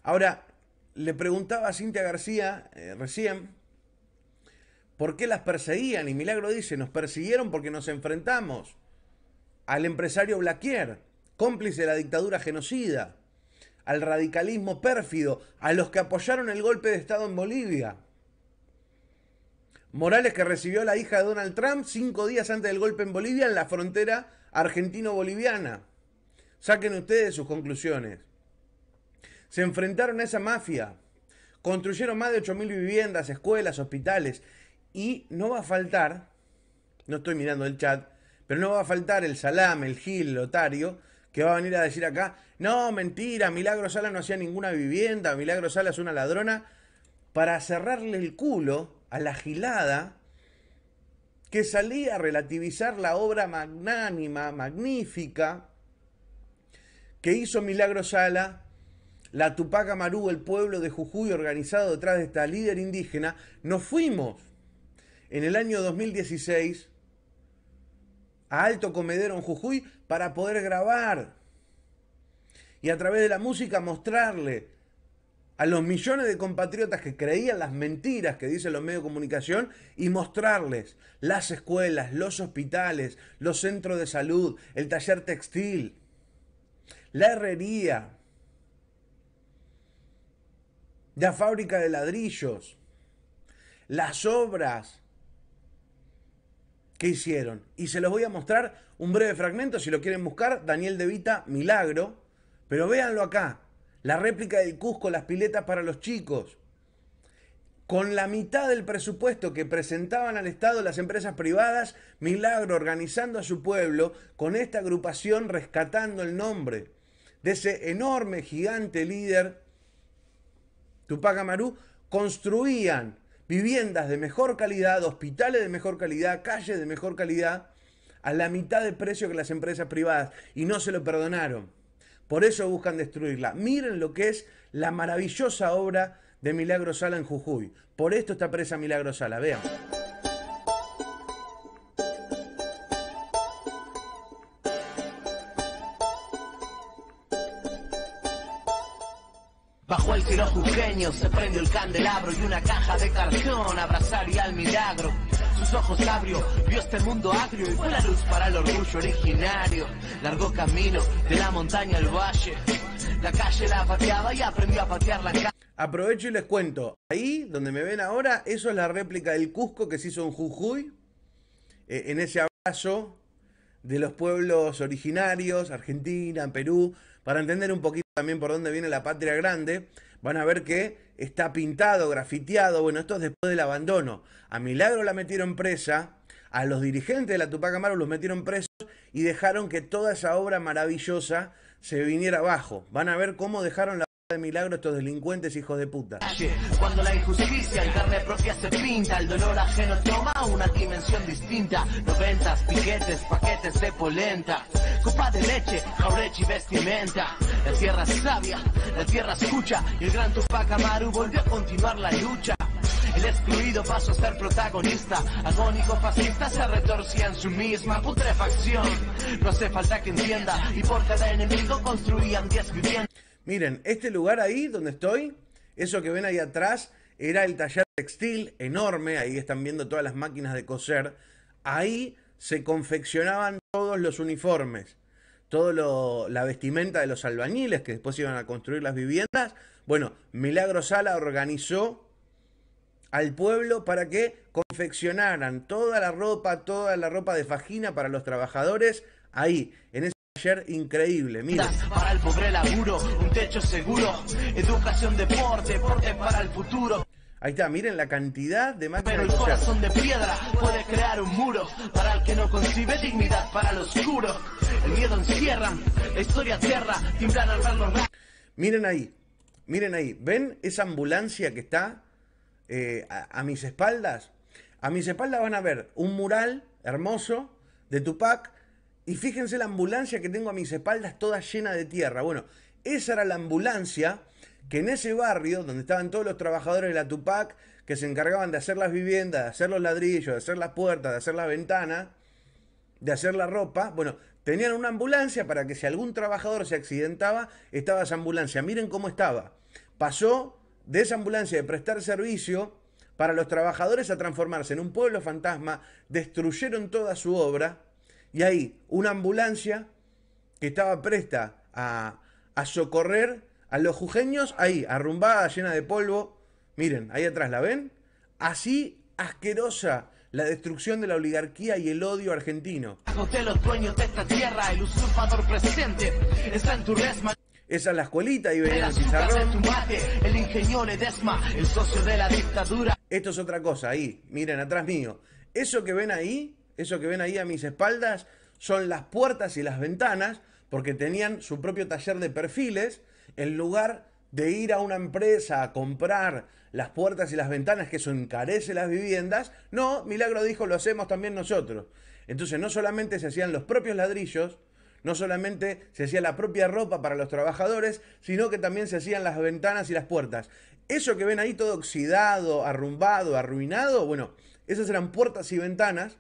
Ahora, le preguntaba a Cintia García recién por qué las perseguían. Y Milagro dice, nos persiguieron porque nos enfrentamos al empresario Blaquier, cómplice de la dictadura genocida, al radicalismo pérfido, a los que apoyaron el golpe de Estado en Bolivia. Morales, que recibió a la hija de Donald Trump 5 días antes del golpe en Bolivia en la frontera argentino-boliviana. Saquen ustedes sus conclusiones. Se enfrentaron a esa mafia, construyeron más de 8.000 viviendas, escuelas, hospitales, y no va a faltar, no estoy mirando el chat, pero no va a faltar el Salame, el Gil, el Otario, que va a venir a decir acá, no, mentira, Milagro Sala no hacía ninguna vivienda, Milagro Sala es una ladrona, para cerrarle el culo a la gilada que salía a relativizar la obra magnánima, magnífica, que hizo Milagro Sala, la Tupac Amaru, el pueblo de Jujuy organizado detrás de esta líder indígena. Nos fuimos en el año 2016 a Alto Comedero en Jujuy para poder grabar y a través de la música mostrarle a los millones de compatriotas que creían las mentiras que dicen los medios de comunicación y mostrarles las escuelas, los hospitales, los centros de salud, el taller textil, la herrería, la fábrica de ladrillos, las obras que hicieron. Y se los voy a mostrar un breve fragmento, si lo quieren buscar, Daniel De Vita, Milagro, pero véanlo acá, la réplica del Cusco, las piletas para los chicos, con la mitad del presupuesto que presentaban al Estado las empresas privadas, Milagro organizando a su pueblo, con esta agrupación rescatando el nombre de ese enorme, gigante líder, Tupac Amaru, construían viviendas de mejor calidad, hospitales de mejor calidad, calles de mejor calidad, a la mitad de precio que las empresas privadas y no se lo perdonaron. Por eso buscan destruirla. Miren lo que es la maravillosa obra de Milagro Sala en Jujuy. Por esto está presa Milagro Sala, vean. Bajo el cielo jujeño se prendió el candelabro y una caja de cartón abrazaría al milagro. Sus ojos abrió, vio este mundo agrio y fue la luz para el orgullo originario. Largó camino de la montaña al valle, la calle la pateaba y aprendió a patear la calle. Aprovecho y les cuento, ahí donde me ven ahora, eso es la réplica del Cusco que se hizo en Jujuy, en ese abrazo de los pueblos originarios, Argentina, Perú, para entender un poquito también por dónde viene la patria grande. Van a ver que está pintado, grafiteado. Bueno, esto es después del abandono. A Milagro la metieron presa, a los dirigentes de la Tupac Amaru los metieron presos y dejaron que toda esa obra maravillosa se viniera abajo. Van a ver cómo dejaron la obra de Milagro estos delincuentes hijos de puta. Cuando la injusticia en carne propia se pinta, el dolor ajeno toma una dimensión distinta. 90s, piquetes, paquetes de polenta, copa de leche, jaurechi y vestimenta. La tierra es sabia, la tierra escucha, y el gran Tupac Amaru volvió a continuar la lucha. El excluido pasó a ser protagonista, agónico fascista se retorcía en su misma putrefacción. No hace falta que entienda, y por cada enemigo construían 10 viviendas. Miren, este lugar ahí donde estoy, eso que ven ahí atrás, era el taller textil enorme, ahí están viendo todas las máquinas de coser. Ahí se confeccionaban todos los uniformes, la vestimenta de los albañiles que después iban a construir las viviendas. Bueno, Milagro Sala organizó al pueblo para que confeccionaran toda la ropa de fajina para los trabajadores ahí, en ese taller increíble. Miren. Para el pobre laburo, un techo seguro, educación, deporte para el futuro. Ahí está, miren la cantidad de máquinas. Pero el corazón de piedra puede crear un muro para el que no concibe dignidad para lo oscuro. El miedo encierra, la historia aterra, tiemblan al ver los... Miren ahí, ¿ven esa ambulancia que está a mis espaldas? A mis espaldas van a ver un mural hermoso de Tupac y fíjense la ambulancia que tengo a mis espaldas toda llena de tierra. Bueno, esa era la ambulancia que en ese barrio, donde estaban todos los trabajadores de la Tupac, que se encargaban de hacer las viviendas, de hacer los ladrillos, de hacer las puertas, de hacer la ventana, de hacer la ropa, bueno, tenían una ambulancia para que si algún trabajador se accidentaba, estaba esa ambulancia. Miren cómo estaba. Pasó de esa ambulancia de prestar servicio para los trabajadores a transformarse en un pueblo fantasma, destruyeron toda su obra, y ahí una ambulancia que estaba presta a socorrer a los jujeños, ahí, arrumbada, llena de polvo. Miren, ahí atrás, ¿la ven? Así asquerosa la destrucción de la oligarquía y el odio argentino. De los dueños de esta tierra, el usurpador presente está en tu resma. Esa es la escuelita, ahí venía el pizarrón. El ingenio Ledesma, el socio de la dictadura. Esto es otra cosa, ahí, miren, atrás mío. Eso que ven ahí a mis espaldas, son las puertas y las ventanas, porque tenían su propio taller de perfiles. En lugar de ir a una empresa a comprar las puertas y las ventanas, que eso encarece las viviendas, no, Milagro dijo, lo hacemos también nosotros. Entonces no solamente se hacían los propios ladrillos, no solamente se hacía la propia ropa para los trabajadores, sino que también se hacían las ventanas y las puertas. Eso que ven ahí todo oxidado, arrumbado, arruinado, bueno, esas eran puertas y ventanas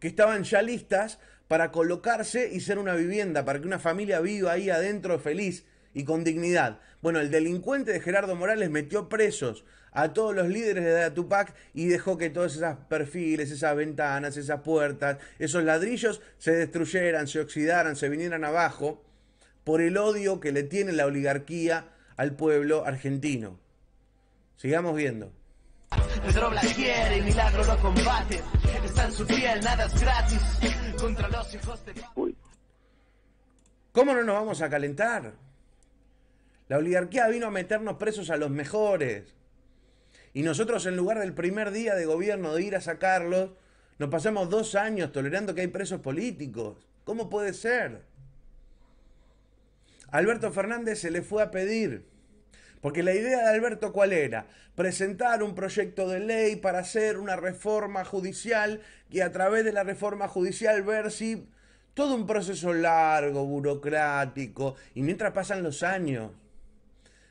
que estaban ya listas para colocarse y ser una vivienda, para que una familia viva ahí adentro feliz y con dignidad. Bueno, el delincuente de Gerardo Morales metió presos a todos los líderes de la Tupac y dejó que todos esos perfiles, esas ventanas, esas puertas, esos ladrillos se destruyeran, se oxidaran, se vinieran abajo por el odio que le tiene la oligarquía al pueblo argentino. Sigamos viendo. Pedro la quiere y Milagro lo combate. Está en su piel, nada es gratis. Contra los hijos de... ¿Cómo no nos vamos a calentar? La oligarquía vino a meternos presos a los mejores. Y nosotros, en lugar del primer día de gobierno de ir a sacarlos, nos pasamos 2 años tolerando que hay presos políticos. ¿Cómo puede ser? A Alberto Fernández se le fue a pedir, Porque la idea de Alberto, ¿cuál era? Presentar un proyecto de ley para hacer una reforma judicial y a través de la reforma judicial ver si todo un proceso largo, burocrático, y mientras pasan los años,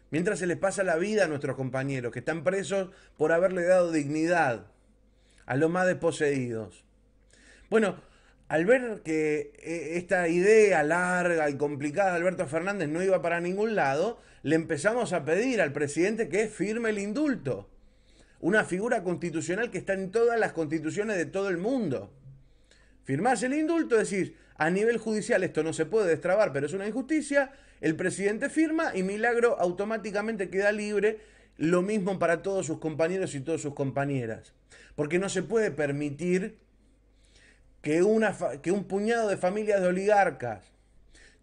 mientras se les pasa la vida a nuestros compañeros que están presos por haberle dado dignidad a los más desposeídos. Bueno, al ver que esta idea larga y complicada de Alberto Fernández no iba para ningún lado, le empezamos a pedir al presidente que firme el indulto. Una figura constitucional que está en todas las constituciones de todo el mundo. Firmás el indulto, decís, a nivel judicial esto no se puede destrabar, pero es una injusticia, el presidente firma y Milagro automáticamente queda libre, lo mismo para todos sus compañeros y todas sus compañeras. Porque no se puede permitir que un puñado de familias de oligarcas,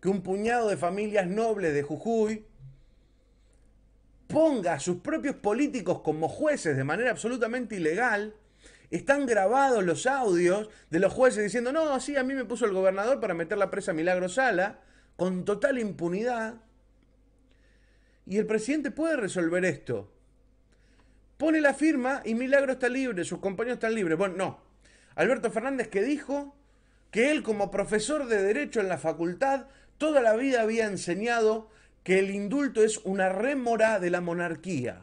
que un puñado de familias nobles de Jujuy ponga a sus propios políticos como jueces de manera absolutamente ilegal. Están grabados los audios de los jueces diciendo, no, sí, a mí me puso el gobernador para meter la presa a Milagro Sala, con total impunidad. Y el presidente puede resolver esto. Pone la firma y Milagro está libre, sus compañeros están libres. Bueno, no. Alberto Fernández, que dijo que él, como profesor de Derecho en la facultad, toda la vida había enseñado que el indulto es una rémora de la monarquía.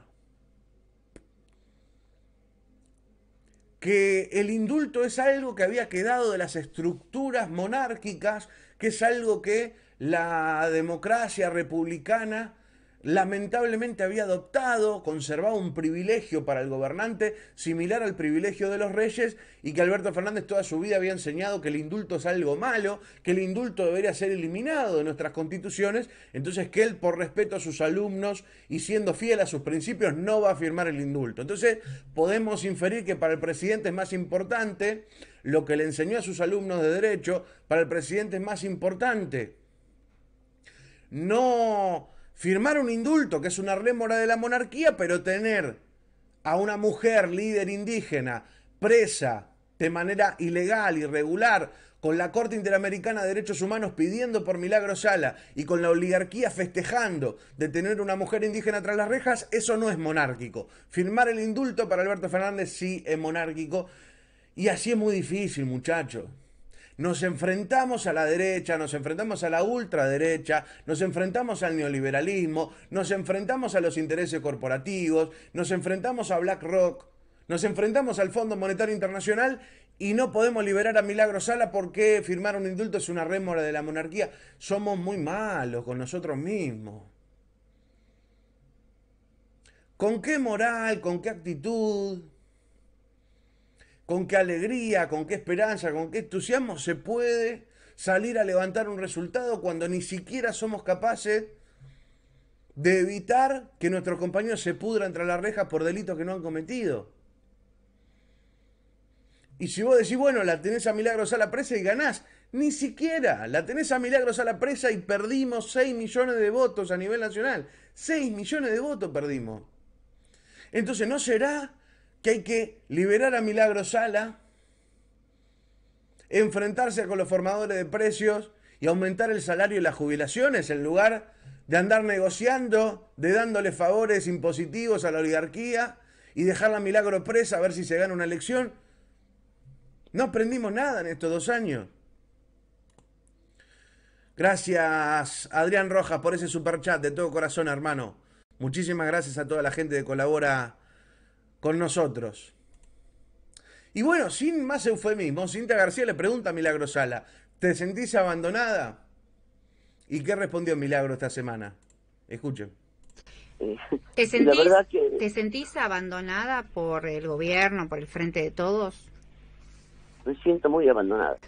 Que el indulto es algo que había quedado de las estructuras monárquicas, que es algo que la democracia republicana lamentablemente había adoptado, conservaba un privilegio para el gobernante similar al privilegio de los reyes, y que Alberto Fernández toda su vida había enseñado que el indulto es algo malo, que el indulto debería ser eliminado de nuestras constituciones. Entonces que él, por respeto a sus alumnos y siendo fiel a sus principios, no va a firmar el indulto. Entonces podemos inferir que para el presidente es más importante lo que le enseñó a sus alumnos de Derecho. Para el presidente es más importante no firmar un indulto, que es una rémora de la monarquía, pero tener a una mujer líder indígena presa de manera ilegal, irregular, con la Corte Interamericana de Derechos Humanos pidiendo por Milagro Sala y con la oligarquía festejando de tener una mujer indígena tras las rejas, eso no es monárquico. Firmar el indulto para Alberto Fernández sí es monárquico, y así es muy difícil, muchachos. Nos enfrentamos a la derecha, nos enfrentamos a la ultraderecha, nos enfrentamos al neoliberalismo, nos enfrentamos a los intereses corporativos, nos enfrentamos a BlackRock, nos enfrentamos al Fondo Monetario Internacional y no podemos liberar a Milagro Sala porque firmar un indulto es una rémora de la monarquía. Somos muy malos con nosotros mismos. ¿Con qué moral, con qué actitud, con qué alegría, con qué esperanza, con qué entusiasmo se puede salir a levantar un resultado cuando ni siquiera somos capaces de evitar que nuestros compañeros se pudran tras las rejas por delitos que no han cometido? Y si vos decís, bueno, la tenés a Milagro Sala presa y ganás, ni siquiera la tenés a Milagro Sala presa y perdimos 6 millones de votos a nivel nacional. 6 millones de votos perdimos. Entonces, ¿no será que hay que liberar a Milagro Sala, enfrentarse con los formadores de precios y aumentar el salario y las jubilaciones en lugar de andar negociando, de dándole favores impositivos a la oligarquía y dejarla a Milagro presa a ver si se gana una elección? No aprendimos nada en estos 2 años. Gracias, Adrián Rojas, por ese superchat de todo corazón, hermano. Muchísimas gracias a toda la gente que colabora con nosotros. Y bueno, sin más eufemismo, Cintia García le pregunta a Milagro Sala, ¿te sentís abandonada? ¿Y qué respondió Milagro esta semana? Escuchen. ¿Te sentís abandonada por el gobierno, por el Frente de Todos? Me siento muy abandonada,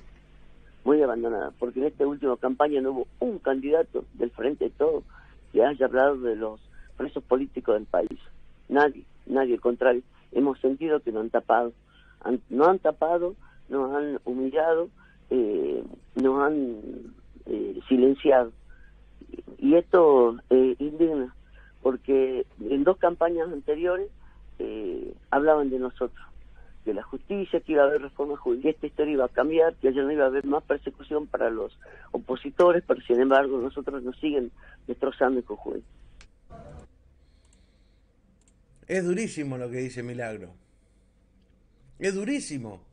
porque en esta última campaña no hubo un candidato del Frente de Todos que haya hablado de los presos políticos del país. Nadie, al contrario, hemos sentido que nos han tapado, nos han humillado, nos han silenciado. Y esto indigna, porque en 2 campañas anteriores hablaban de nosotros, de la justicia, que iba a haber reforma judicial, que esta historia iba a cambiar, que ya no iba a haber más persecución para los opositores, pero sin embargo nosotros nos siguen destrozando en Jujuy. Es durísimo lo que dice Milagro. Es durísimo.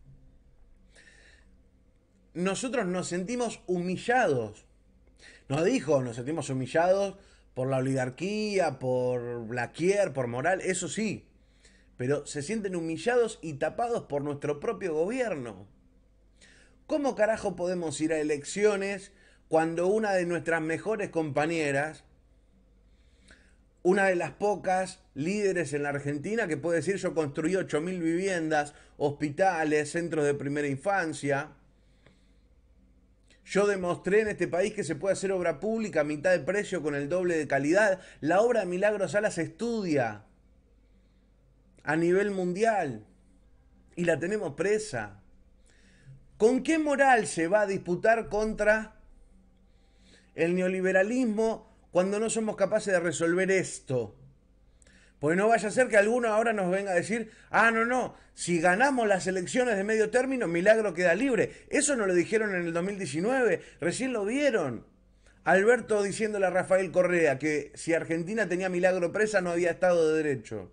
Nosotros nos sentimos humillados. Nos dijo, nos sentimos humillados por la oligarquía, por Blaquier, por Moral, eso sí. Pero se sienten humillados y tapados por nuestro propio gobierno. ¿Cómo carajo podemos ir a elecciones cuando una de nuestras mejores compañeras, una de las pocas líderes en la Argentina que puede decir yo construí 8.000 viviendas, hospitales, centros de primera infancia, yo demostré en este país que se puede hacer obra pública a mitad de precio con el doble de calidad? La obra de Milagro Sala se estudia a nivel mundial y la tenemos presa. ¿Con qué moral se va a disputar contra el neoliberalismo cuando no somos capaces de resolver esto? Porque no vaya a ser que alguno ahora nos venga a decir, ah, no, si ganamos las elecciones de medio término, Milagro queda libre. Eso no lo dijeron en el 2019, recién lo vieron. Alberto diciéndole a Rafael Correa que si Argentina tenía Milagro presa no había Estado de Derecho.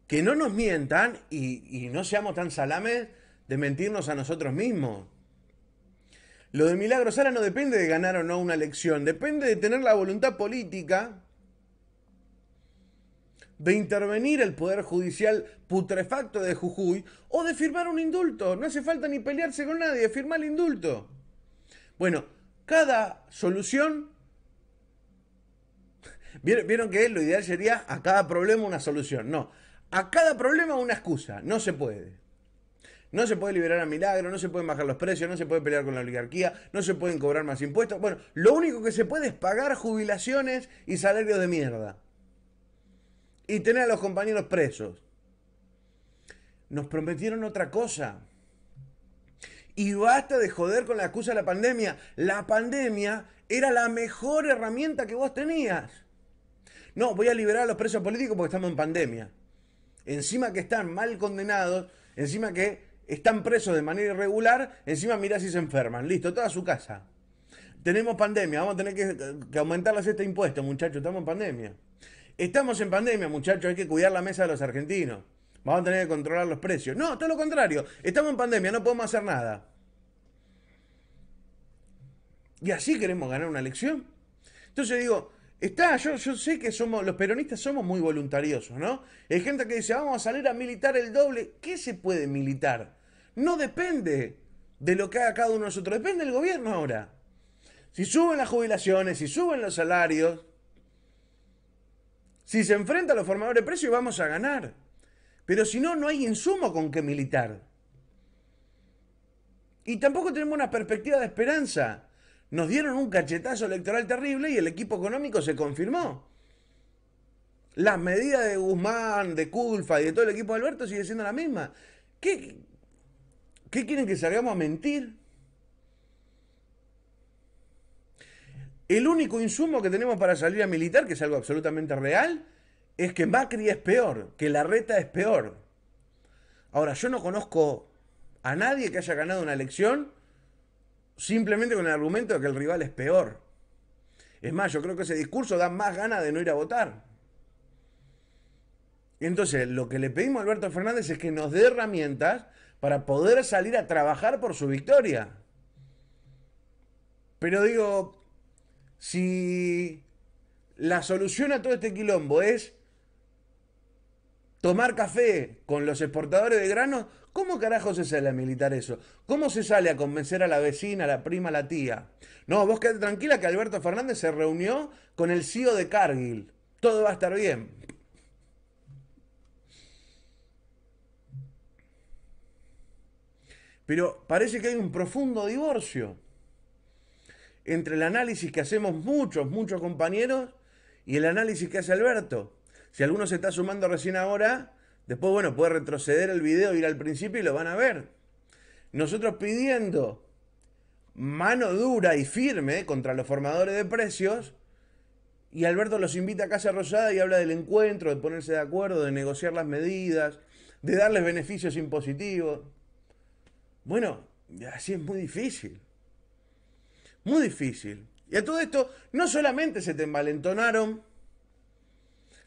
Que no nos mientan y no seamos tan salames de mentirnos a nosotros mismos. Lo de Milagro Sala no depende de ganar o no una elección, depende de tener la voluntad política de intervenir el Poder Judicial putrefacto de Jujuy o de firmar un indulto. No hace falta ni pelearse con nadie, firmar el indulto. Bueno, cada solución... ¿Vieron que lo ideal sería a cada problema una solución? No, a cada problema una excusa, no se puede. No se puede liberar a Milagro, no se pueden bajar los precios, no se puede pelear con la oligarquía, no se pueden cobrar más impuestos. Bueno, lo único que se puede es pagar jubilaciones y salarios de mierda. Y tener a los compañeros presos. Nos prometieron otra cosa. Y basta de joder con la excusa de la pandemia. La pandemia era la mejor herramienta que vos tenías. No, voy a liberar a los presos políticos porque estamos en pandemia. Encima que están mal condenados, encima que están presos de manera irregular, encima mirá si se enferman. Listo, toda su casa. Tenemos pandemia, vamos a tener que aumentarles este impuesto, muchachos, estamos en pandemia. Estamos en pandemia, muchachos, hay que cuidar la mesa de los argentinos. Vamos a tener que controlar los precios. No, todo lo contrario, estamos en pandemia, no podemos hacer nada. ¿Y así queremos ganar una elección? Entonces digo, yo sé que los peronistas somos muy voluntariosos, ¿no? Hay gente que dice, vamos a salir a militar el doble. ¿Qué se puede militar? No depende de lo que haga cada uno de nosotros, depende del gobierno ahora. Si suben las jubilaciones, si suben los salarios, si se enfrenta a los formadores de precios, vamos a ganar. Pero si no, no hay insumo con qué militar. Y tampoco tenemos una perspectiva de esperanza. Nos dieron un cachetazo electoral terrible y el equipo económico se confirmó. Las medidas de Guzmán, de Culfa y de todo el equipo de Alberto sigue siendo la misma. ¿Qué quieren que salgamos a mentir? El único insumo que tenemos para salir a militar, que es algo absolutamente real, es que Macri es peor, que Larreta es peor. Ahora, yo no conozco a nadie que haya ganado una elección simplemente con el argumento de que el rival es peor. Es más, yo creo que ese discurso da más ganas de no ir a votar. Entonces, lo que le pedimos a Alberto Fernández es que nos dé herramientas para poder salir a trabajar por su victoria. Pero digo, si la solución a todo este quilombo es tomar café con los exportadores de granos, ¿cómo carajo se sale a militar eso? ¿Cómo se sale a convencer a la vecina, a la prima, a la tía? No, vos quedate tranquila que Alberto Fernández se reunió con el CEO de Cargill. Todo va a estar bien. Pero parece que hay un profundo divorcio entre el análisis que hacemos muchos compañeros y el análisis que hace Alberto. Si alguno se está sumando recién ahora, después, bueno, puede retroceder el video, ir al principio y lo van a ver. Nosotros pidiendo mano dura y firme contra los formadores de precios, y Alberto los invita a Casa Rosada y habla del encuentro, de ponerse de acuerdo, de negociar las medidas, de darles beneficios impositivos. Bueno, así es muy difícil. Muy difícil. Y a todo esto, no solamente se te envalentonaron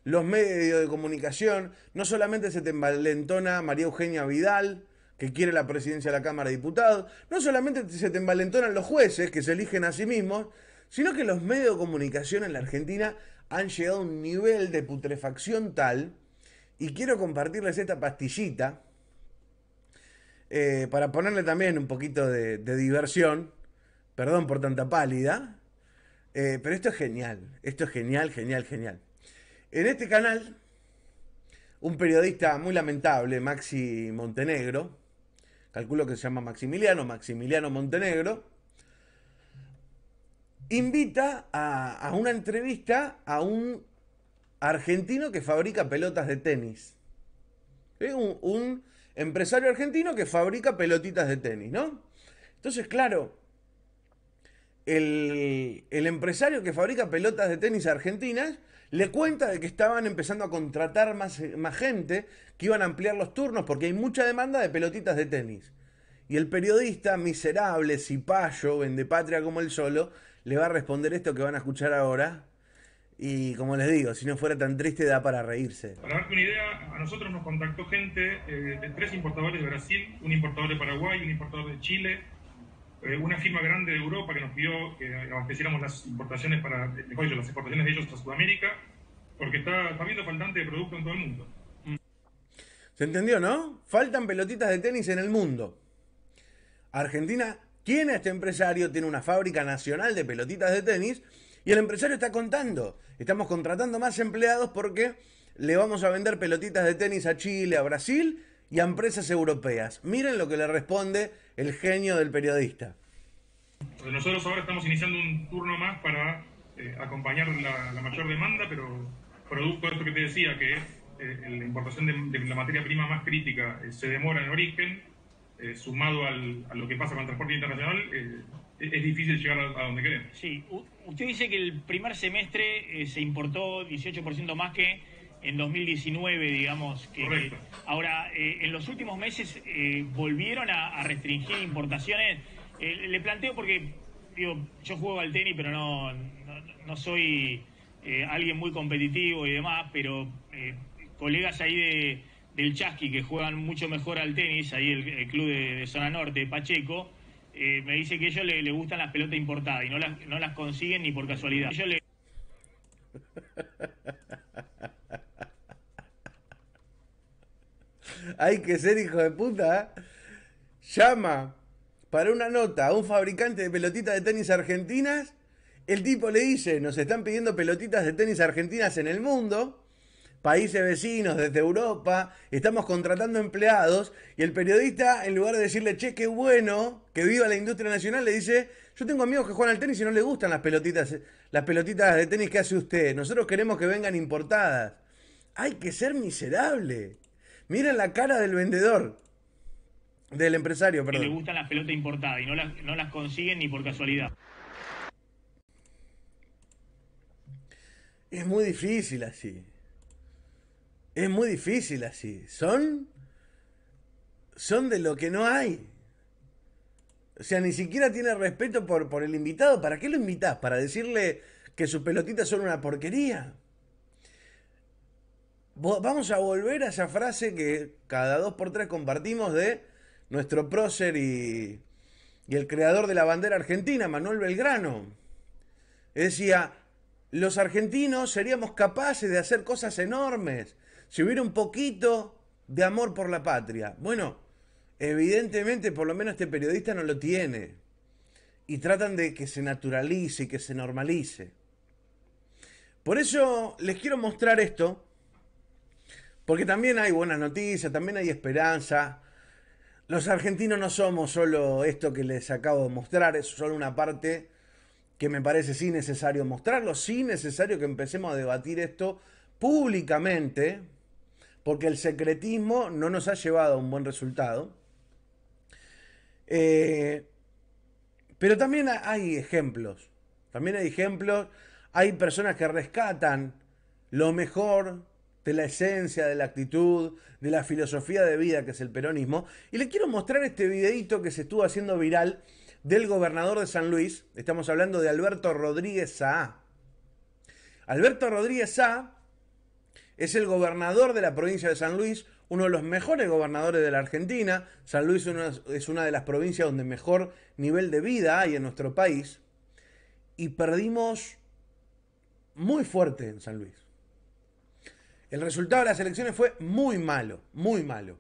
los medios de comunicación, no solamente se te envalentona María Eugenia Vidal, que quiere la presidencia de la Cámara de Diputados, no solamente se te envalentonan los jueces, que se eligen a sí mismos, sino que los medios de comunicación en la Argentina han llegado a un nivel de putrefacción tal, y quiero compartirles esta pastillita, para ponerle también un poquito de diversión, perdón por tanta pálida, pero esto es genial, genial. En este canal, un periodista muy lamentable, Maxi Montenegro, calculo que se llama Maximiliano Montenegro, invita a una entrevista a un argentino que fabrica pelotas de tenis. Un empresario argentino que fabrica pelotitas de tenis, ¿no? Entonces, claro, el empresario que fabrica pelotas de tenis argentinas le cuenta de que estaban empezando a contratar más gente, que iban a ampliar los turnos porque hay mucha demanda de pelotitas de tenis. Y el periodista miserable, cipayo, vendepatria como él solo, le va a responder esto que van a escuchar ahora. Y como les digo, si no fuera tan triste, da para reírse. Para darte una idea, a nosotros nos contactó gente de 3 importadores de Brasil, un importador de Paraguay, un importador de Chile, una firma grande de Europa que nos pidió que abasteciéramos las importaciones las exportaciones de ellos a Sudamérica, porque está habiendo faltante de producto en todo el mundo. ¿Se entendió, no? Faltan pelotitas de tenis en el mundo. Argentina tiene a este empresario, tiene una fábrica nacional de pelotitas de tenis, y el empresario está contando, estamos contratando más empleados porque le vamos a vender pelotitas de tenis a Chile, a Brasil y a empresas europeas. Miren lo que le responde el genio del periodista. Nosotros ahora estamos iniciando un turno más para acompañar la mayor demanda, pero producto de esto que te decía, que la importación de la materia prima más crítica se demora en origen, sumado a lo que pasa con el transporte internacional, es difícil llegar a donde queremos. Sí, usted dice que el primer semestre se importó 18% más que en 2019, digamos. Correcto. Ahora, en los últimos meses volvieron a restringir importaciones. Le planteo porque, digo, yo juego al tenis, pero no soy alguien muy competitivo y demás, pero colegas ahí del Chasqui que juegan mucho mejor al tenis, ahí el club de Zona Norte, Pacheco, me dice que a ellos le gustan las pelotas importadas y no las consiguen ni por casualidad. Hay que ser hijo de puta, ¿eh? Llama para una nota a un fabricante de pelotitas de tenis argentinas. El tipo le dice, nos están pidiendo pelotitas de tenis argentinas en el mundo, países vecinos, desde Europa, estamos contratando empleados, y el periodista, en lugar de decirle, che, qué bueno, que viva la industria nacional, le dice, yo tengo amigos que juegan al tenis y no les gustan las pelotitas de tenis que hace usted, nosotros queremos que vengan importadas. Hay que ser miserable. Miren la cara del vendedor, del empresario, perdón. Le gustan las pelotas importadas y no las consiguen ni por casualidad. Es muy difícil así. Es muy difícil así. Son de lo que no hay. O sea, ni siquiera tiene respeto por el invitado. ¿Para qué lo invitás? ¿Para decirle que sus pelotitas son una porquería? Vamos a volver a esa frase que cada 2x3 compartimos de nuestro prócer y el creador de la bandera argentina, Manuel Belgrano. Decía, los argentinos seríamos capaces de hacer cosas enormes si hubiera un poquito de amor por la patria. Bueno, evidentemente por lo menos este periodista no lo tiene. Y tratan de que se naturalice y que se normalice. Por eso les quiero mostrar esto, porque también hay buenas noticias, también hay esperanza. Los argentinos no somos solo esto que les acabo de mostrar, es solo una parte que me parece sí necesario mostrarlo, sí necesario que empecemos a debatir esto públicamente, porque el secretismo no nos ha llevado a un buen resultado. Pero también hay ejemplos, hay personas que rescatan lo mejor de la esencia, de la actitud, de la filosofía de vida que es el peronismo. Y les quiero mostrar este videíto que se estuvo haciendo viral del gobernador de San Luis. Estamos hablando de Alberto Rodríguez Saá. Alberto Rodríguez Saá es el gobernador de la provincia de San Luis, uno de los mejores gobernadores de la Argentina. San Luis es una de las provincias donde mejor nivel de vida hay en nuestro país. Y perdimos muy fuerte en San Luis. El resultado de las elecciones fue muy malo, muy malo.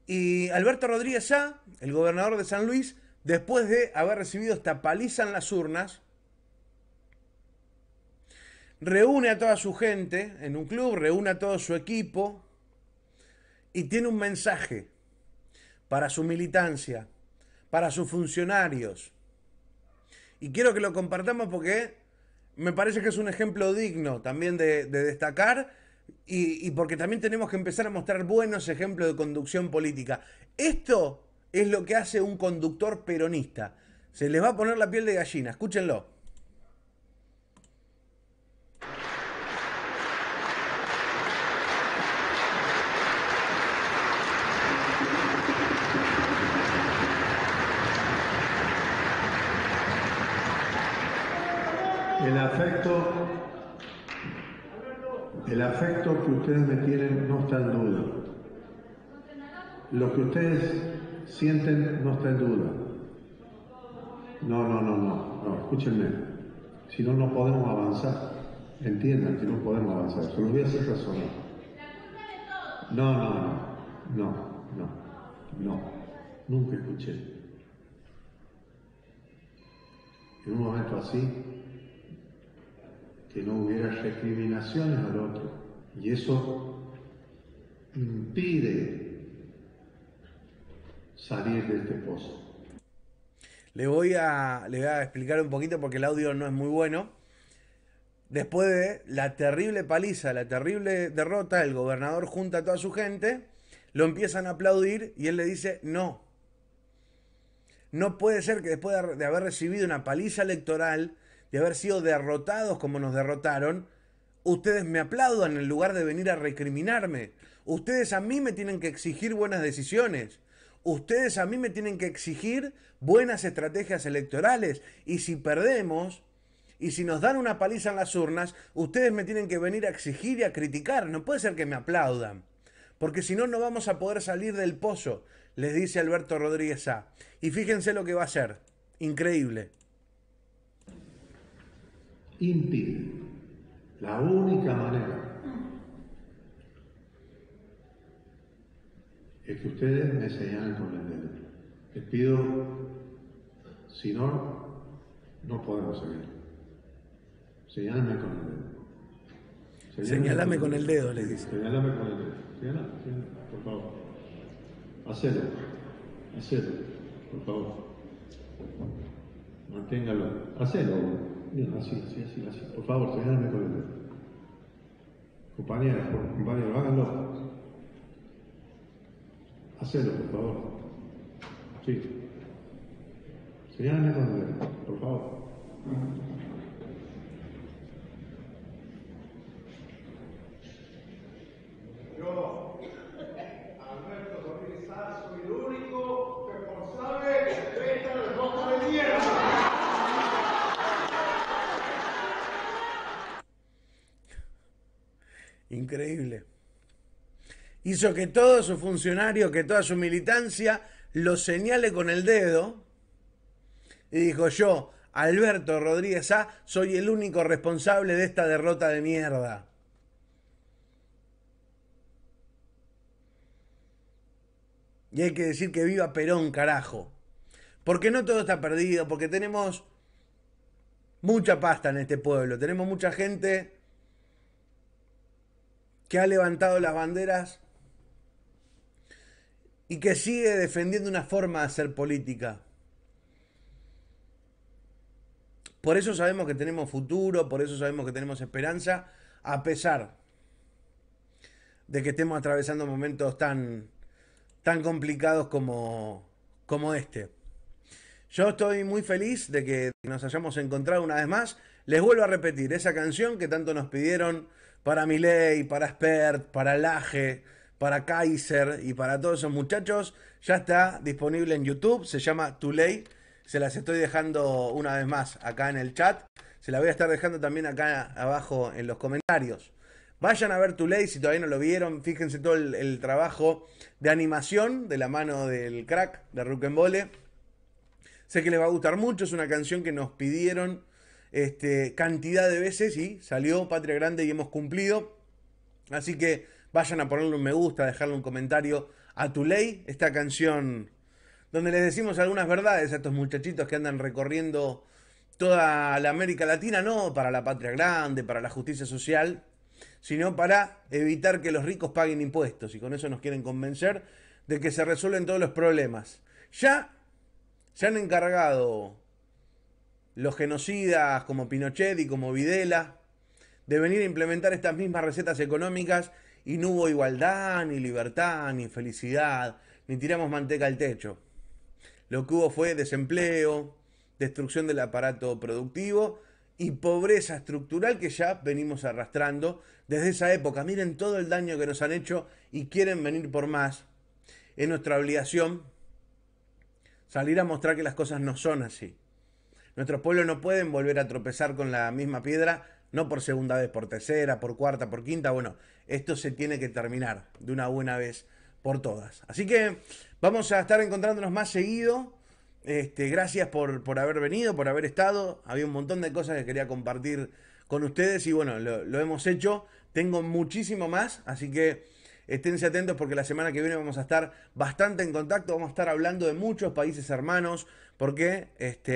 Y Alberto Rodríguez Saá, el gobernador de San Luis, después de haber recibido esta paliza en las urnas, reúne a toda su gente en un club, reúne a todo su equipo y tiene un mensaje para su militancia, para sus funcionarios. Y quiero que lo compartamos porque me parece que es un ejemplo digno también de destacar y porque también tenemos que empezar a mostrar buenos ejemplos de conducción política. Esto es lo que hace un conductor peronista. Se les va a poner la piel de gallina, escúchenlo. El afecto que ustedes me tienen no está en duda. Lo que ustedes sienten no está en duda. No, escúchenme. Si no, no podemos avanzar. Entiendan que no podemos avanzar. Se los voy a hacer razonar. No. Nunca escuché. En un momento así, que no hubiera recriminaciones al otro. Y eso impide salir de este pozo. Le voy a explicar un poquito porque el audio no es muy bueno. Después de la terrible paliza, la terrible derrota, el gobernador junta a toda su gente, lo empiezan a aplaudir y él le dice no. No puede ser que después de haber recibido una paliza electoral, de haber sido derrotados como nos derrotaron, ustedes me aplaudan en lugar de venir a recriminarme. Ustedes a mí me tienen que exigir buenas decisiones. Ustedes a mí me tienen que exigir buenas estrategias electorales. Y si perdemos, y si nos dan una paliza en las urnas, ustedes me tienen que venir a exigir y a criticar. No puede ser que me aplaudan. Porque si no, no vamos a poder salir del pozo, les dice Alberto Rodríguez Saá. Y fíjense lo que va a hacer. Increíble. Impide. La única manera es que ustedes me señalen con el dedo. Les pido, si no, no podemos seguir. Señálame con el dedo. Señálame con el dedo, le dice. Señálame con el dedo. Señálame, por favor. Hacelo, por favor. Manténgalo. Hacelo. Bien, así. Por favor, señálame con el dedo. Compañeros, háganlo. Hacelo, por favor. Sí. Señálame con el dedo, por favor. Yo, Alberto Rodríguez Saá, soy el único responsable de esta derrota de mierda. Increíble. Hizo que todo su funcionario, que toda su militancia lo señale con el dedo y dijo: yo, Alberto Rodríguez Saá, soy el único responsable de esta derrota de mierda. Y hay que decir que viva Perón, carajo. Porque no todo está perdido, porque tenemos mucha pasta en este pueblo, tenemos mucha gente que ha levantado las banderas y que sigue defendiendo una forma de hacer política. Por eso sabemos que tenemos futuro, por eso sabemos que tenemos esperanza, a pesar de que estemos atravesando momentos tan complicados como este. Yo estoy muy feliz de que nos hayamos encontrado una vez más. Les vuelvo a repetir, esa canción que tanto nos pidieron para Milei, para Spert, para Laje, para Kaiser y para todos esos muchachos, ya está disponible en YouTube, se llama Too Late, se las estoy dejando una vez más acá en el chat, se la voy a estar dejando también acá abajo en los comentarios. Vayan a ver Too Late si todavía no lo vieron, fíjense todo el trabajo de animación de la mano del crack de Ruckenbole. Sé que les va a gustar mucho, es una canción que nos pidieron cantidad de veces y salió Patria Grande y hemos cumplido. Así que vayan a ponerle un me gusta, dejarle un comentario a Too Late, esta canción donde les decimos algunas verdades a estos muchachitos que andan recorriendo toda la América Latina, no para la Patria Grande, para la justicia social, sino para evitar que los ricos paguen impuestos. Y con eso nos quieren convencer de que se resuelven todos los problemas. Ya se han encargado los genocidas como Pinochet y como Videla de venir a implementar estas mismas recetas económicas y no hubo igualdad, ni libertad, ni felicidad, ni tiramos manteca al techo. Lo que hubo fue desempleo, destrucción del aparato productivo y pobreza estructural que ya venimos arrastrando desde esa época. Miren todo el daño que nos han hecho y quieren venir por más. Es nuestra obligación salir a mostrar que las cosas no son así. Nuestros pueblos no pueden volver a tropezar con la misma piedra, no por segunda vez, por tercera, por cuarta, por quinta. Bueno, esto se tiene que terminar de una buena vez por todas. Así que vamos a estar encontrándonos más seguido. Gracias por haber venido, por haber estado. Había un montón de cosas que quería compartir con ustedes y bueno, lo hemos hecho. Tengo muchísimo más, así que esténse atentos porque la semana que viene vamos a estar bastante en contacto. Vamos a estar hablando de muchos países hermanos porque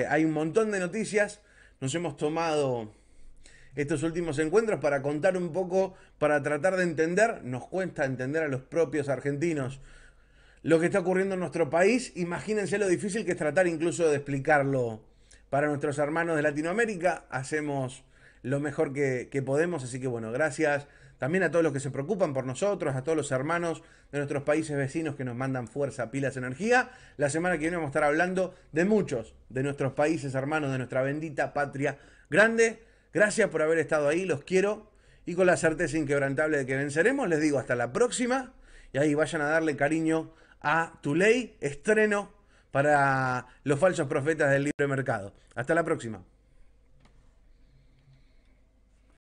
hay un montón de noticias. Nos hemos tomado estos últimos encuentros para contar un poco, para tratar de entender. Nos cuesta entender a los propios argentinos lo que está ocurriendo en nuestro país. Imagínense lo difícil que es tratar incluso de explicarlo para nuestros hermanos de Latinoamérica. Hacemos lo mejor que podemos, así que bueno, gracias también a todos los que se preocupan por nosotros, a todos los hermanos de nuestros países vecinos que nos mandan fuerza, pilas, energía. La semana que viene vamos a estar hablando de muchos de nuestros países hermanos, de nuestra bendita Patria Grande. Gracias por haber estado ahí, los quiero y con la certeza inquebrantable de que venceremos, les digo hasta la próxima y ahí vayan a darle cariño a Too Late, estreno para los falsos profetas del libre mercado. Hasta la próxima.